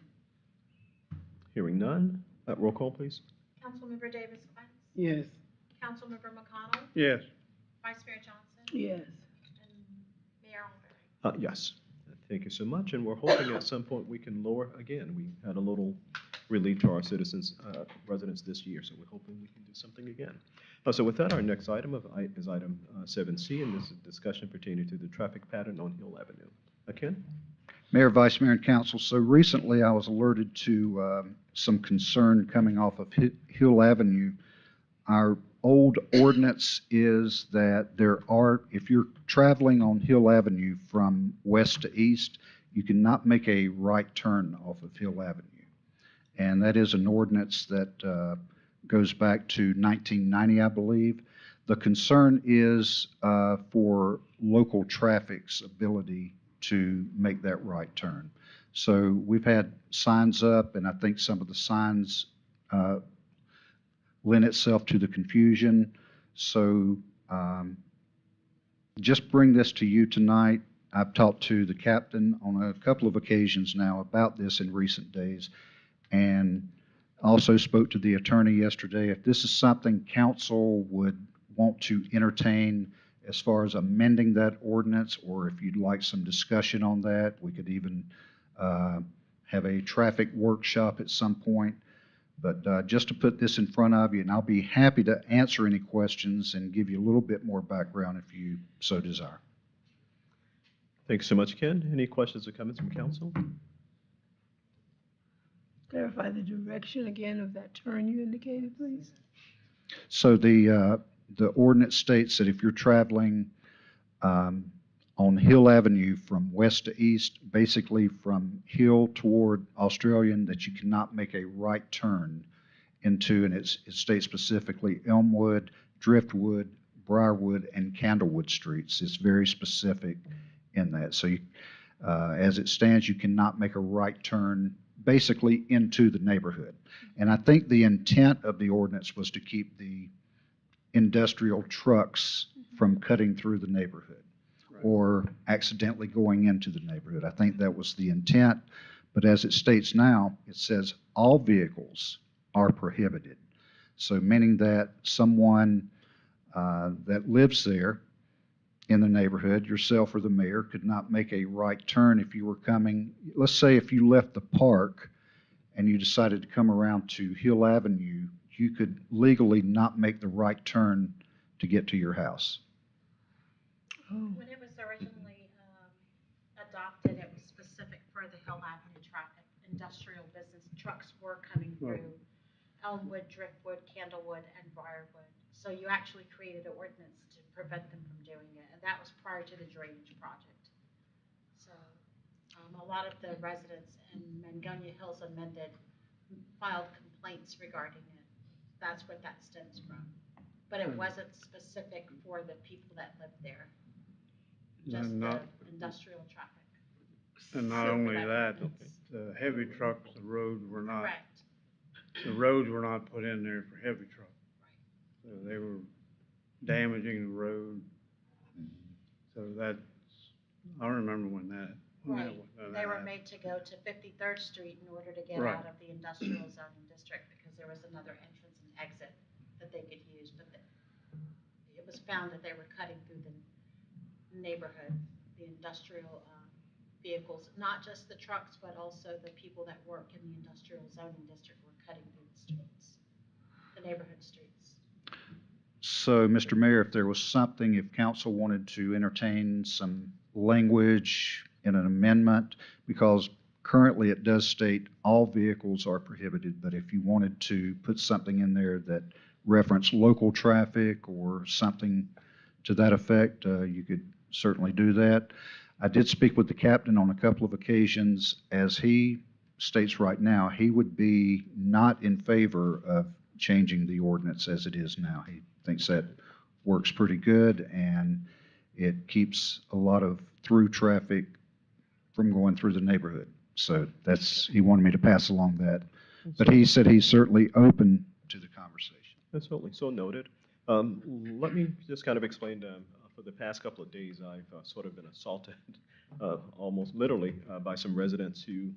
S3: Hearing none. Roll call, please.
S2: Councilmember Davis Quince,
S4: Yes.
S2: Councilmember McConnell,
S7: Yes.
S2: Vice Mayor Johnson,
S9: Yes.
S2: and Mayor Alberry.
S3: Yes. Thank you so much. And we're hoping at some point we can lower again. We had a little relief to our citizens, residents this year, so we're hoping we can do something again. So with that, our next item is item 7C, and this is discussion pertaining to the traffic pattern on Hill Avenue. Ken?
S5: Mayor, Vice Mayor, and Council, so recently I was alerted to some concern coming off of Hill Avenue. Our old ordinance is that if you're traveling on Hill Avenue from west to east, you cannot make a right turn off of Hill Avenue. And that is an ordinance that goes back to 1990, I believe. The concern is for local traffic's ability to make that right turn. So we've had signs up, and I think some of the signs lend itself to the confusion. So just bring this to you tonight. I've talked to the captain on a couple of occasions now about this in recent days, and also spoke to the attorney yesterday. If this is something council would want to entertain as far as amending that ordinance, or if you'd like some discussion on that, we could even have a traffic workshop at some point. But just to put this in front of you, and I'll be happy to answer any questions and give you a little bit more background if you so desire.
S3: Thanks so much, Ken. Any questions or comments from council?
S9: Clarify the direction again of that turn you indicated, please.
S5: So the ordinance states that if you're traveling on Hill Avenue from west to east, basically from Hill toward Australian, that you cannot make a right turn into, and it states specifically Elmwood, Driftwood, Briarwood, and Candlewood Streets. It's very specific in that. So as it stands, you cannot make a right turn basically into the neighborhood. And I think the intent of the ordinance was to keep the industrial trucks from cutting through the neighborhood or accidentally going into the neighborhood. I think that was the intent. But as it states now, it says all vehicles are prohibited. So meaning that someone that lives there in the neighborhood, yourself or the mayor, could not make a right turn if you were coming. Let's say if you left the park and you decided to come around to Hill Avenue, you could legally not make the right turn to get to your house.
S2: When it was originally adopted, it was specific for the Hill Avenue traffic. Industrial business trucks were coming through Elmwood, Driftwood, Candlewood, and Briarwood. So you actually created an ordinance to prevent them from doing it, and that was prior to the drainage project. So a lot of the residents in Mangonia Hills Amended filed complaints regarding it. That's what that stems from. But it wasn't specific for the people that lived there, just the industrial traffic.
S7: And not only that, the heavy trucks, the roads were not,
S2: Correct.
S7: the roads were not put in there for heavy trucks. So they were damaging the road. So that's, I remember when that.
S2: Right. They were made to go to 53rd Street in order to get out of the industrial zoning district because there was another entrance and exit that they could use. But it was found that they were cutting through the neighborhood, the industrial vehicles, not just the trucks, but also the people that work in the industrial zoning district were cutting through the streets, the neighborhood streets.
S5: So, Mr. Mayor, if there was something, if council wanted to entertain some language in an amendment, because currently it does state all vehicles are prohibited, but if you wanted to put something in there that referenced local traffic or something to that effect, you could certainly do that. I did speak with the captain on a couple of occasions. As he states right now, he would be not in favor of changing the ordinance as it is now. He thinks that works pretty good, and it keeps a lot of through traffic from going through the neighborhood. So he wanted me to pass along that. But he said he's certainly open to the conversation.
S3: That's certainly so noted. Let me just kind of explain, for the past couple of days, I've sort of been assaulted, almost literally, by some residents who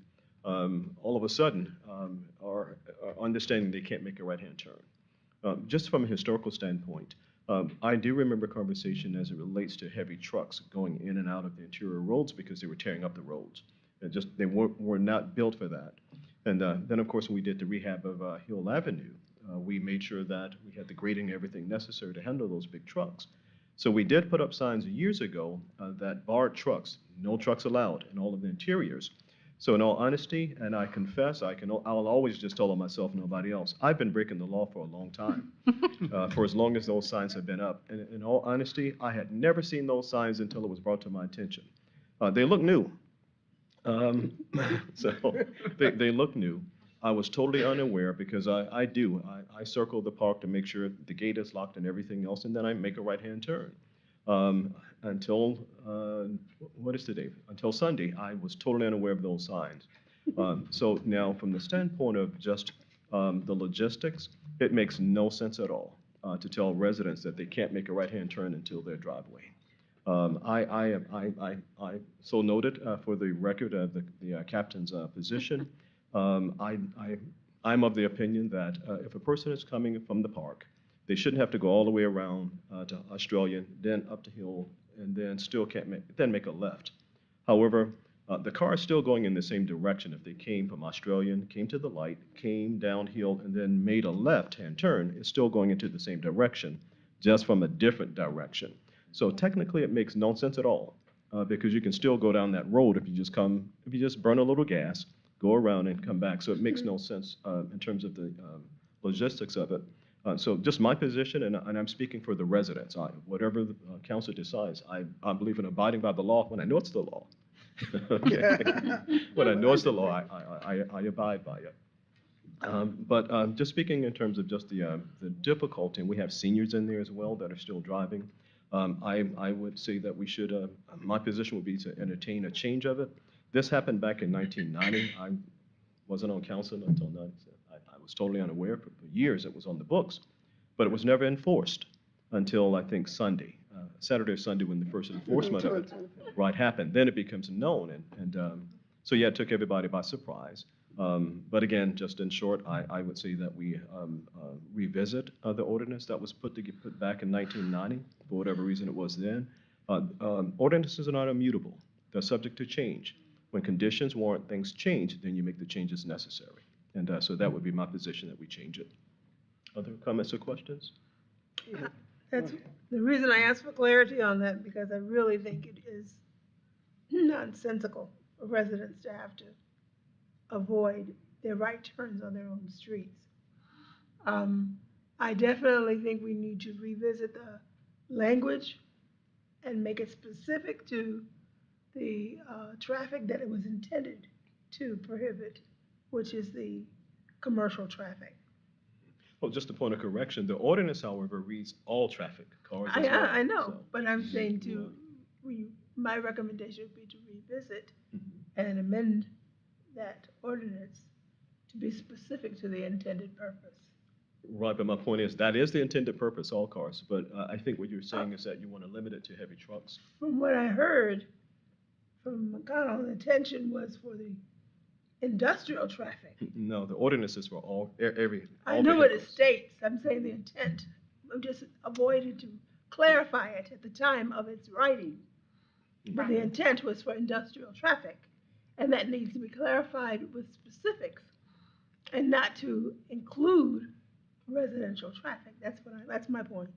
S3: all of a sudden are understanding they can't make a right-hand turn. Just from a historical standpoint, I do remember conversation as it relates to heavy trucks going in and out of the interior roads because they were tearing up the roads. They were not built for that. And then, of course, when we did the rehab of Hill Avenue, we made sure that we had the grading and everything necessary to handle those big trucks. So we did put up signs years ago that barred trucks, no trucks allowed in all of the interiors. So in all honesty, and I confess, I'll always just tell on myself, nobody else. I've been breaking the law for a long time, for as long as those signs have been up. And in all honesty, I had never seen those signs until it was brought to my attention. They look new. So they look new. I was totally unaware because I circle the park to make sure the gate is locked and everything else, and then I make a right-hand turn. Until, what is today? Until Sunday, I was totally unaware of those signs. So now from the standpoint of just the logistics, it makes no sense at all to tell residents that they can't make a right-hand turn until their driveway. I so noted for the record of the captain's position. I'm of the opinion that if a person is coming from the park, they shouldn't have to go all the way around to Australian, then up to Hill, and then still can't make a left. However, the car is still going in the same direction. If they came from Australian, came to the light, came downhill, and then made a left-hand turn, it's still going into the same direction, just from a different direction. So technically, it makes no sense at all because you can still go down that road if you just burn a little gas, go around and come back. So it makes no sense in terms of the logistics of it. So just my position, and I'm speaking for the residents. Whatever the council decides, I believe in abiding by the law when I know it's the law. Okay. When I know it's the law, I abide by it. But just speaking in terms of just the difficulty, and we have seniors in there as well that are still driving. I would say that we should, my position would be to entertain a change of it. This happened back in 1990. I wasn't on council until 90. I was totally unaware. For years it was on the books, but it was never enforced until I think Sunday, Saturday or Sunday, when the first enforcement of it happened. Then it becomes known, and so yeah, it took everybody by surprise. But again, just in short, I would say that we revisit the ordinance that was put back in 1990, for whatever reason it was then. Ordinances are not immutable. They're subject to change. When conditions warrant things change, then you make the changes necessary. And so that would be my position, that we change it. Other comments or questions?
S9: That's the reason I asked for clarity on that, because I really think it is nonsensical for residents to have to avoid their right turns on their own streets. I definitely think we need to revisit the language and make it specific to the traffic that it was intended to prohibit, which is the commercial traffic.
S3: Well, just a point of correction, the ordinance, however, reads all traffic, cars as well.
S9: I know,
S3: So,
S9: but I'm saying my recommendation would be to revisit and amend that ordinance to be specific to the intended purpose.
S3: right, but my point is, that is the intended purpose, all cars. But I think what you're saying is that you want to limit it to heavy trucks.
S9: From what I heard from McConnell, the intention was for the industrial traffic.
S3: No, the ordinance is for all
S9: I know what it
S3: vehicles.
S9: states, I'm saying the intent. I just avoided to clarify it at the time of its writing. But the intent was for industrial traffic, and that needs to be clarified with specifics and not to include residential traffic. That's my point.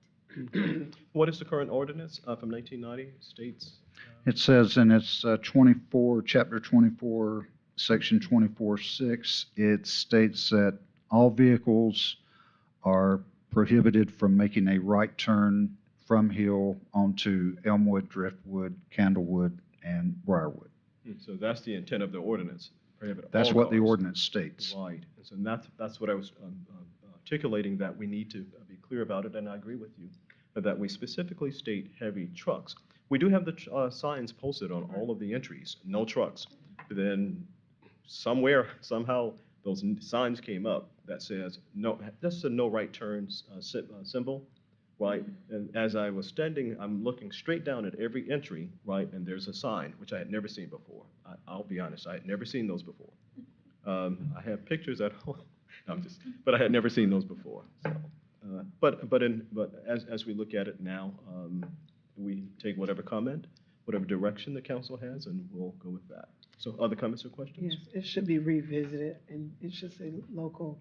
S3: What is the current ordinance from 1990 states?
S5: It says in its 24, chapter 24, section 24.6, it states that all vehicles are prohibited from making a right turn from Hill onto Elmwood, Driftwood, Candlewood, and Briarwood.
S3: So that's the intent of the ordinance, prohibit all
S5: That's what the
S3: cars.
S5: ordinance states.
S3: Right, and so that's what I was articulating, that we need to be clear about it, and I agree with you, that we specifically state heavy trucks. We do have the signs posted on all of the entries, no trucks. But then somewhere, somehow, those signs came up that says, no, just a no right turns symbol, right? And as I was standing, I'm looking straight down at every entry, right? And there's a sign, which I had never seen before. I'll be honest, I had never seen those before. I have pictures at home. No, but I had never seen those before. So, but as we look at it now, we take whatever comment, whatever direction the council has, and we'll go with that. So, other comments or questions?
S4: Yes, it should be revisited, and it should say local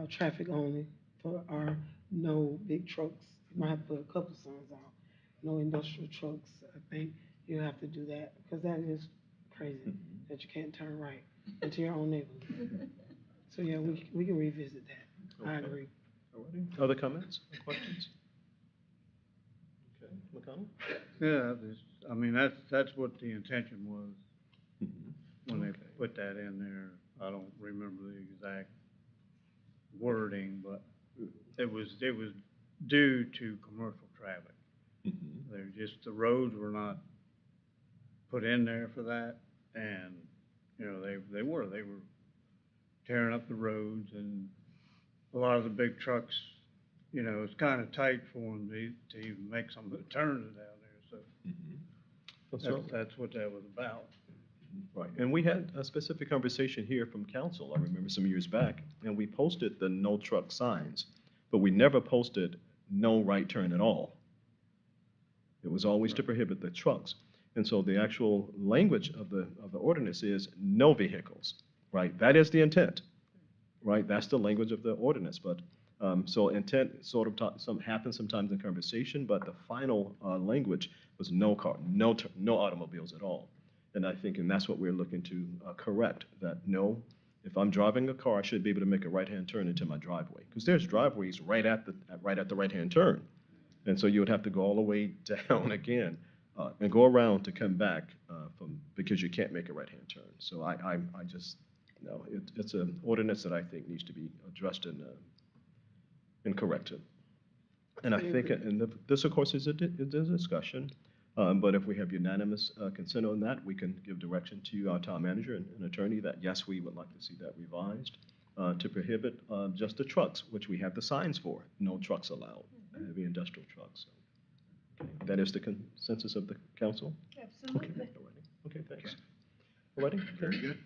S4: traffic only for our no big trucks. You might have to put a couple signs out. No industrial trucks. I think you have to do that, because that is crazy that you can't turn right into your own neighborhood. So yeah, we can revisit that. I
S3: Okay.
S4: agree.
S3: Alrighty. Other comments or questions? Okay, McConnell?
S7: Yeah, I mean, that's what the intention was when they put that in there. I don't remember the exact wording, but it was due to commercial traffic. They're just, the roads were not put in there for that, and, you know, they were tearing up the roads, and a lot of the big trucks, you know, it's kind of tight for them to even make some of the turns down there, so that's what that was about.
S3: Right, and we had a specific conversation here from council, I remember some years back, and we posted the no truck signs, but we never posted no right turn at all. It was always to prohibit the trucks. And so the actual language of the ordinance is no vehicles, right? That is the intent, right? That's the language of the ordinance, but so intent sort of happens sometimes in conversation, but the final language was no car, no automobiles at all. And I think, and that's what we're looking to correct, that no, if I'm driving a car, I should be able to make a right-hand turn into my driveway, because there's driveways right at the right-hand turn. And so you would have to go all the way down again and go around to come back because you can't make a right-hand turn. So I just, no, it's an ordinance that I think needs to be addressed and corrected. And I think, and this, of course, is a discussion. But if we have unanimous consent on that, we can give direction to our town manager and attorney that, yes, we would like to see that revised to prohibit just the trucks, which we have the signs for, no trucks allowed, heavy industrial trucks. So, okay. That is the consensus of the council?
S9: Absolutely.
S3: Okay, thanks. Alrighty?
S5: Very good.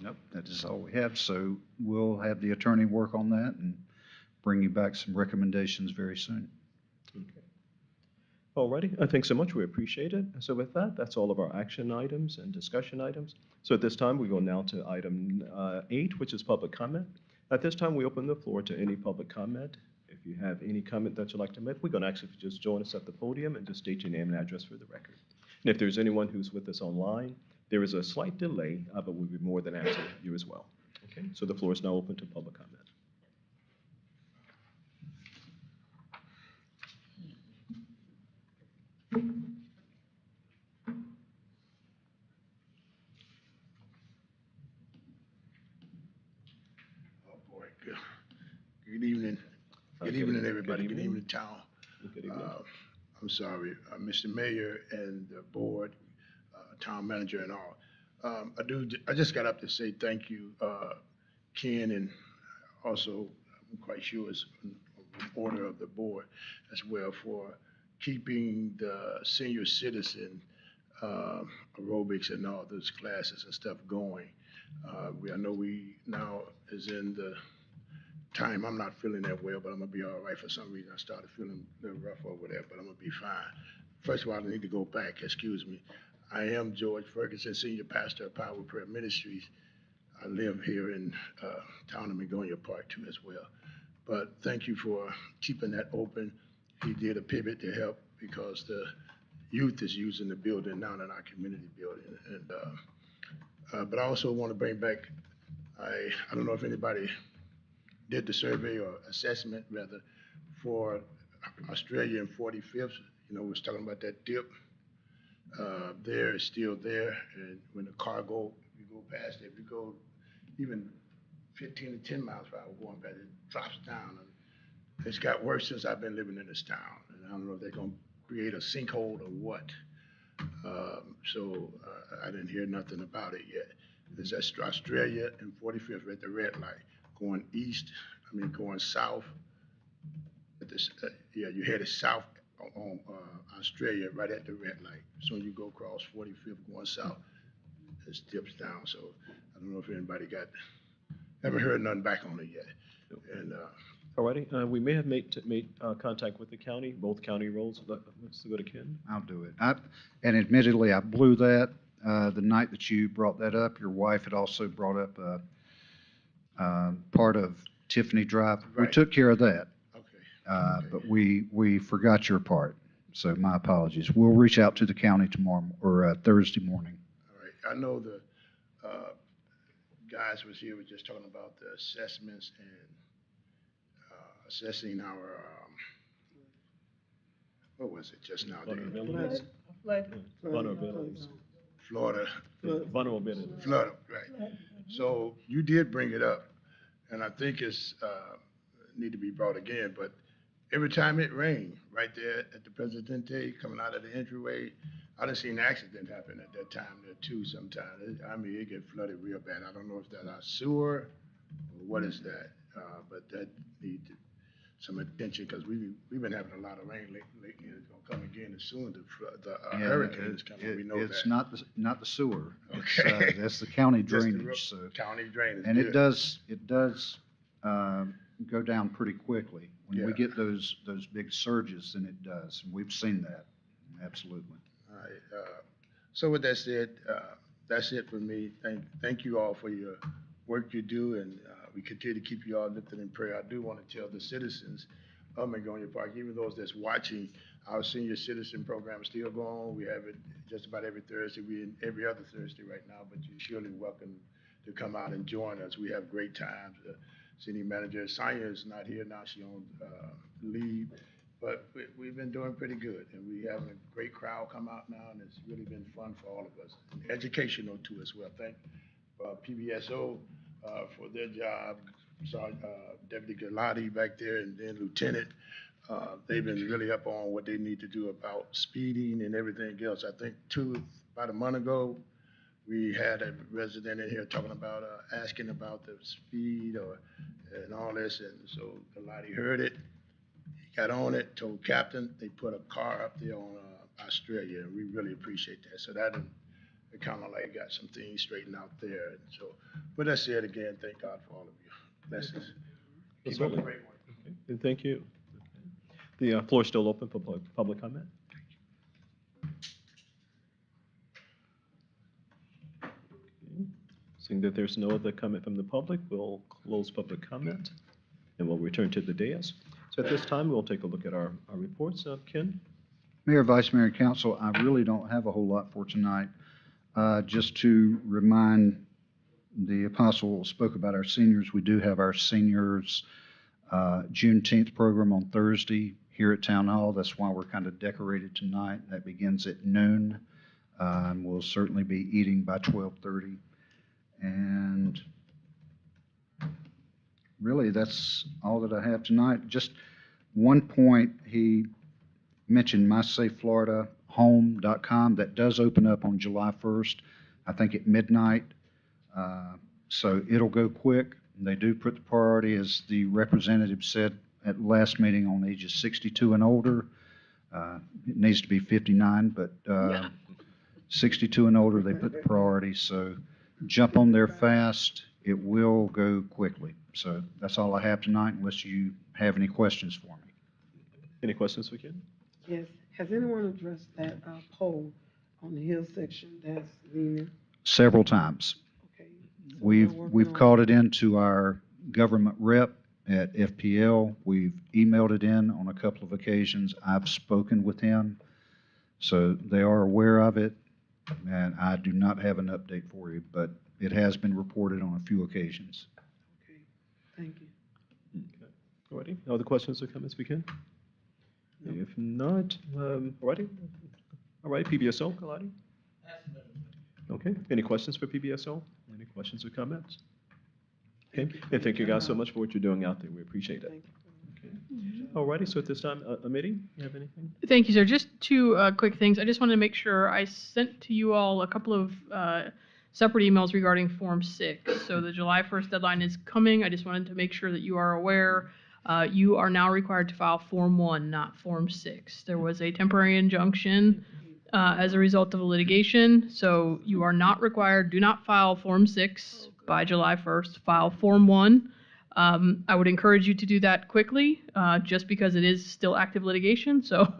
S5: Nope, that is all we have. So we'll have the attorney work on that and bring you back some recommendations very soon.
S3: Okay. Alrighty, thanks so much. We appreciate it. So with that, that's all of our action items and discussion items. So at this time, we go now to item 8, which is public comment. At this time, we open the floor to any public comment. If you have any comment that you'd like to make, we're going to ask if you just join us at the podium and just state your name and address for the record. And if there's anyone who's with us online, there is a slight delay, but we'll be more than answering you as well. Okay, so the floor is now open to public comment.
S13: Oh, boy, good evening. Good evening, everybody. Good evening, town.
S3: Good evening.
S13: I'm sorry, Mr. Mayor and the board, town manager and all. I just got up to say thank you, Ken, and also, I'm quite sure it's an order of the board as well, for keeping the senior citizen aerobics and all those classes and stuff going. I know we now is in the time, I'm not feeling that well, but I'm gonna be all right. For some reason, I started feeling a little rough over there, but I'm gonna be fine. First of all, I need to go back, excuse me. I am George Ferguson, Senior Pastor of Power Prayer Ministries. I live here in town of Magonia Park too as well. But thank you for keeping that open. He did a pivot to help because the youth is using the building now in our community building. And but I also want to bring back, I don't know if anybody did the survey or assessment rather for Australia and 45th. You know, we was talking about that dip. There is still there, and when the cargo, you go past it, if you go even 15 to 10 miles per hour going past it, drops down. And it's got worse since I've been living in this town, and I don't know if they're gonna create a sinkhole or what. I didn't hear nothing about it yet. It's Australia and 45th at the red light, going east, going south. You headed south on Australia right at the red light. So when you go across 45th going south, it dips down. So I don't know if anybody haven't heard nothing back on it yet. And
S3: All righty, we may have made contact with the county, both county roads. Let's go to Ken.
S5: I'll do it. And admittedly, I blew that the night that you brought that up. Your wife had also brought up part of Tiffany Drive. We
S13: Right.
S5: took care of that,
S13: okay.
S5: but we forgot your part. So my apologies. We'll reach out to the county tomorrow or Thursday morning.
S13: All right. I know the guys was here, was just talking about the assessments and assessing our, what was it just now?
S3: Vulnerabilities. Vulnerabilities.
S13: Florida.
S3: Vulnerabilities.
S13: Florida, right. So you did bring it up, and I think it's need to be brought again, but every time it rained, right there at the Presidente, coming out of the entryway, I done seen an accident happen at that time there too sometimes. It get flooded real bad. I don't know if that's our sewer or what is that, but that needs some attention because we've been having a lot of rain lately, and it's gonna come again as soon as the hurricane is coming. We know
S5: It's
S13: that.
S5: not the sewer.
S13: Okay.
S5: That's the county
S13: Just the
S5: drainage, so.
S13: County drainage.
S5: And it
S13: good.
S5: does go down pretty quickly. When we
S13: Yeah.
S5: get those big surges, then it does. And we've seen that, absolutely.
S13: All right, so with that said, that's it for me. Thank you all for your work you do, and we continue to keep you all lifted in prayer. I do want to tell the citizens of Magonia Park, even those that's watching, our senior citizen program is still going on. We have it just about every Thursday. We're in every other Thursday right now, but you're surely welcome to come out and join us. We have great times. City manager Sonia is not here now; she's on leave. But we've been doing pretty good, and we having a great crowd come out now, and it's really been fun for all of us. And educational too as well. Thank PBSO for their job. Deputy Galati back there, and then Lieutenant. They've been really up on what they need to do about speeding and everything else. I think about a month ago, we had a resident in here talking about, asking about the speed and all this, and so Galati heard it. Got on it, told Captain, they put a car up there on Australia, and we really appreciate that. So that it kind of like got some things straightened out there. And so, but that's it again. Thank God for all of you. Blessings. Keep up the great work.
S3: Okay. And thank you. Okay. The floor is still open for public comment. Okay. Seeing that there's no other comment from the public, we'll close public comment and we'll return to the dais. So at this time, we'll take a look at our reports. Ken?
S5: Mayor, Vice Mayor, and Council, I really don't have a whole lot for tonight. Just to remind, the apostle spoke about our seniors. We do have our seniors Juneteenth program on Thursday here at Town Hall. That's why we're kind of decorated tonight. That begins at noon. We'll certainly be eating by 12:30. And really, that's all that I have tonight. Just one point, he mentioned mysafefloridahome.com. That does open up on July 1st, I think at midnight. So it'll go quick. They do put the priority, as the representative said at last meeting, on ages 62 and older. It needs to be 59, but 62 and older, they put the priority. So jump on there fast. It will go quickly. So that's all I have tonight, unless you have any questions for me.
S3: Any questions for Ken?
S4: Yes, has anyone addressed that pole on the hill section that's leaning?
S5: Several times.
S4: Okay. So
S5: We've
S4: we're working on-
S5: called it into our government rep at FPL. We've emailed it in on a couple of occasions. I've spoken with him, so they are aware of it, and I do not have an update for you, but it has been reported on a few occasions.
S4: Okay, thank you.
S3: Okay. All righty. No other questions or comments for Ken? If not, all righty. All right, PBSO, Kaladi? Okay, any questions for PBSO? Any questions or comments? Okay, and thank you guys so much for what you're doing out there. We appreciate it.
S4: Thank you.
S3: Okay. All righty, so at this time, Amity, you have anything?
S6: Thank you, sir. Just two quick things. I just wanted to make sure I sent to you all a couple of separate emails regarding Form 6. So the July 1st deadline is coming. I just wanted to make sure that you are aware. You are now required to file Form 1, not Form 6. There was a temporary injunction as a result of the litigation, so you are not required, do not file Form 6 by July 1st. File Form 1. I would encourage you to do that quickly, just because it is still active litigation. So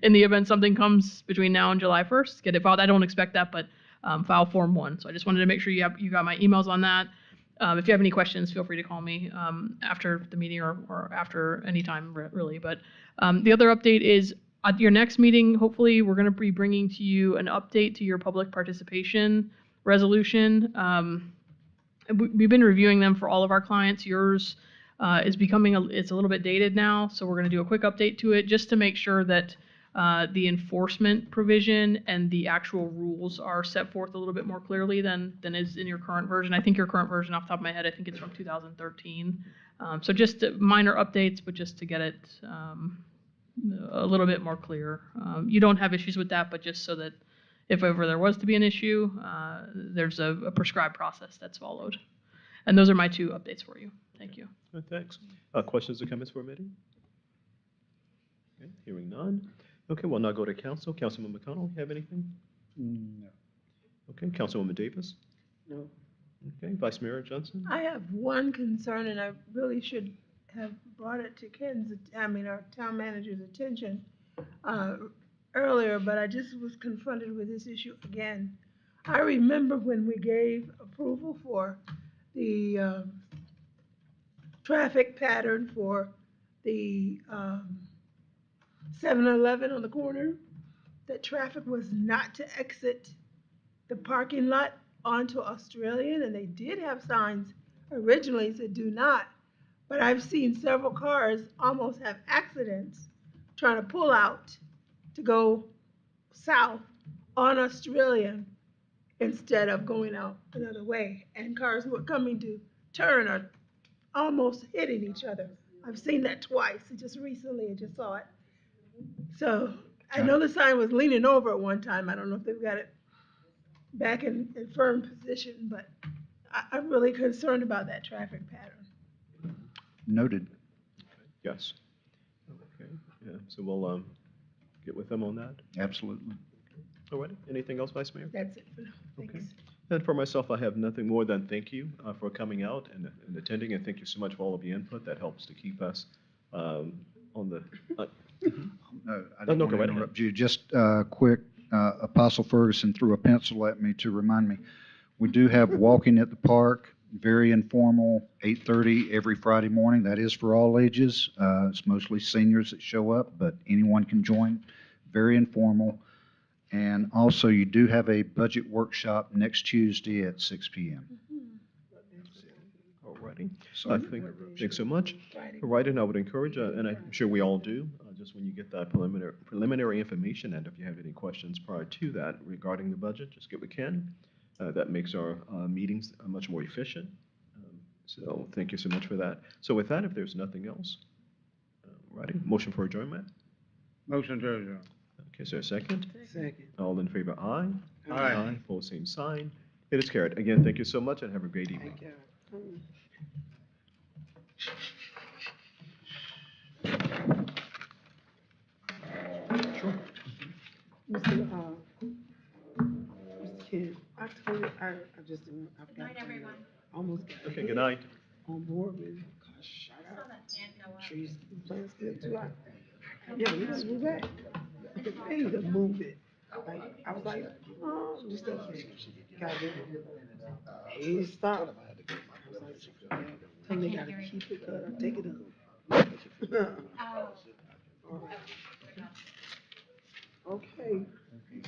S6: in the event something comes between now and July 1st, get it filed. I don't expect that, but file Form 1. So I just wanted to make sure you got my emails on that. If you have any questions, feel free to call me after the meeting or after any time, really. But the other update is at your next meeting, hopefully, we're going to be bringing to you an update to your public participation resolution. We've been reviewing them for all of our clients. Yours is becoming it's a little bit dated now, so we're going to do a quick update to it just to make sure that the enforcement provision and the actual rules are set forth a little bit more clearly than is in your current version. I think your current version, off the top of my head, I think it's from 2013. So just minor updates, but just to get it a little bit more clear. You don't have issues with that, but just so that if ever there was to be an issue, there's a prescribed process that's followed. And those are my two updates for you. Thank you.
S3: Thanks. Questions or comments for Amity? Okay, hearing none. Okay, we'll now go to council. Councilman McConnell, you have anything?
S5: No.
S3: Okay, Councilwoman Davis?
S4: No.
S3: Okay, Vice Mayor Johnson?
S9: I have one concern, and I really should have brought it to our town manager's attention earlier, but I just was confronted with this issue again. I remember when we gave approval for the traffic pattern for the 7-Eleven on the corner, that traffic was not to exit the parking lot onto Australian, and they did have signs originally that do not. But I've seen several cars almost have accidents trying to pull out to go south on Australian instead of going out another way. And cars who are coming to turn are almost hitting each other. I've seen that twice. Just recently, I just saw it. So I know the sign was leaning over at one time. I don't know if they've got it back in firm position, but I'm really concerned about that traffic pattern.
S5: Noted.
S3: Yes. Okay, yeah, so we'll get with them on that.
S5: Absolutely.
S3: All righty. Anything else, Vice Mayor?
S9: That's it for now. Thanks.
S3: Okay. And for myself, I have nothing more than thank you for coming out and attending, and thank you so much for all of your input. That helps to keep us on the.
S5: No, I
S3: No,
S5: didn't
S3: go
S5: want to
S3: right
S5: interrupt you. Just quick, Apostle Ferguson threw a pencil at me to remind me. We do have walking at the park, very informal, 8:30 every Friday morning. That is for all ages. It's mostly seniors that show up, but anyone can join. Very informal. And also, you do have a budget workshop next Tuesday at 6 PM.
S3: Alrighty.
S5: So-
S3: Thanks so much. All right, and I would encourage, and I'm sure we all do, just when you get that preliminary information, and if you have any questions prior to that regarding the budget, just get with Ken. That makes our meetings much more efficient. So thank you so much for that. So with that, if there's nothing else, righty, motion for adjournment.
S7: Motion to adjourn.
S3: Okay, is there a second?
S4: Second.
S3: All in favor, aye.
S7: Aye.
S3: Pose same sign. It is carried. Again, thank you so much and have a great evening.
S4: Thank you. Mr. Ken, I told you, I just didn't, I
S2: Good night,
S4: forgot.
S2: everyone.
S4: Almost got
S3: Okay, good night.
S4: on board with it. Gosh,
S2: I
S4: shout
S2: saw
S4: out.
S2: that hand go up.
S4: Trees, plants still too high. Yeah, we just move back. They need to move it. Like, I was like, oh, just that. Got it. He stopped. I was like, yeah, tell them they gotta keep it, take it up.
S2: Oh.
S4: All right. Okay.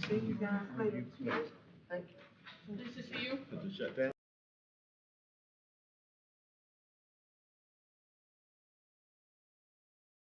S4: See you guys later. Thank you.
S6: Nice to see you.
S3: Just shut down.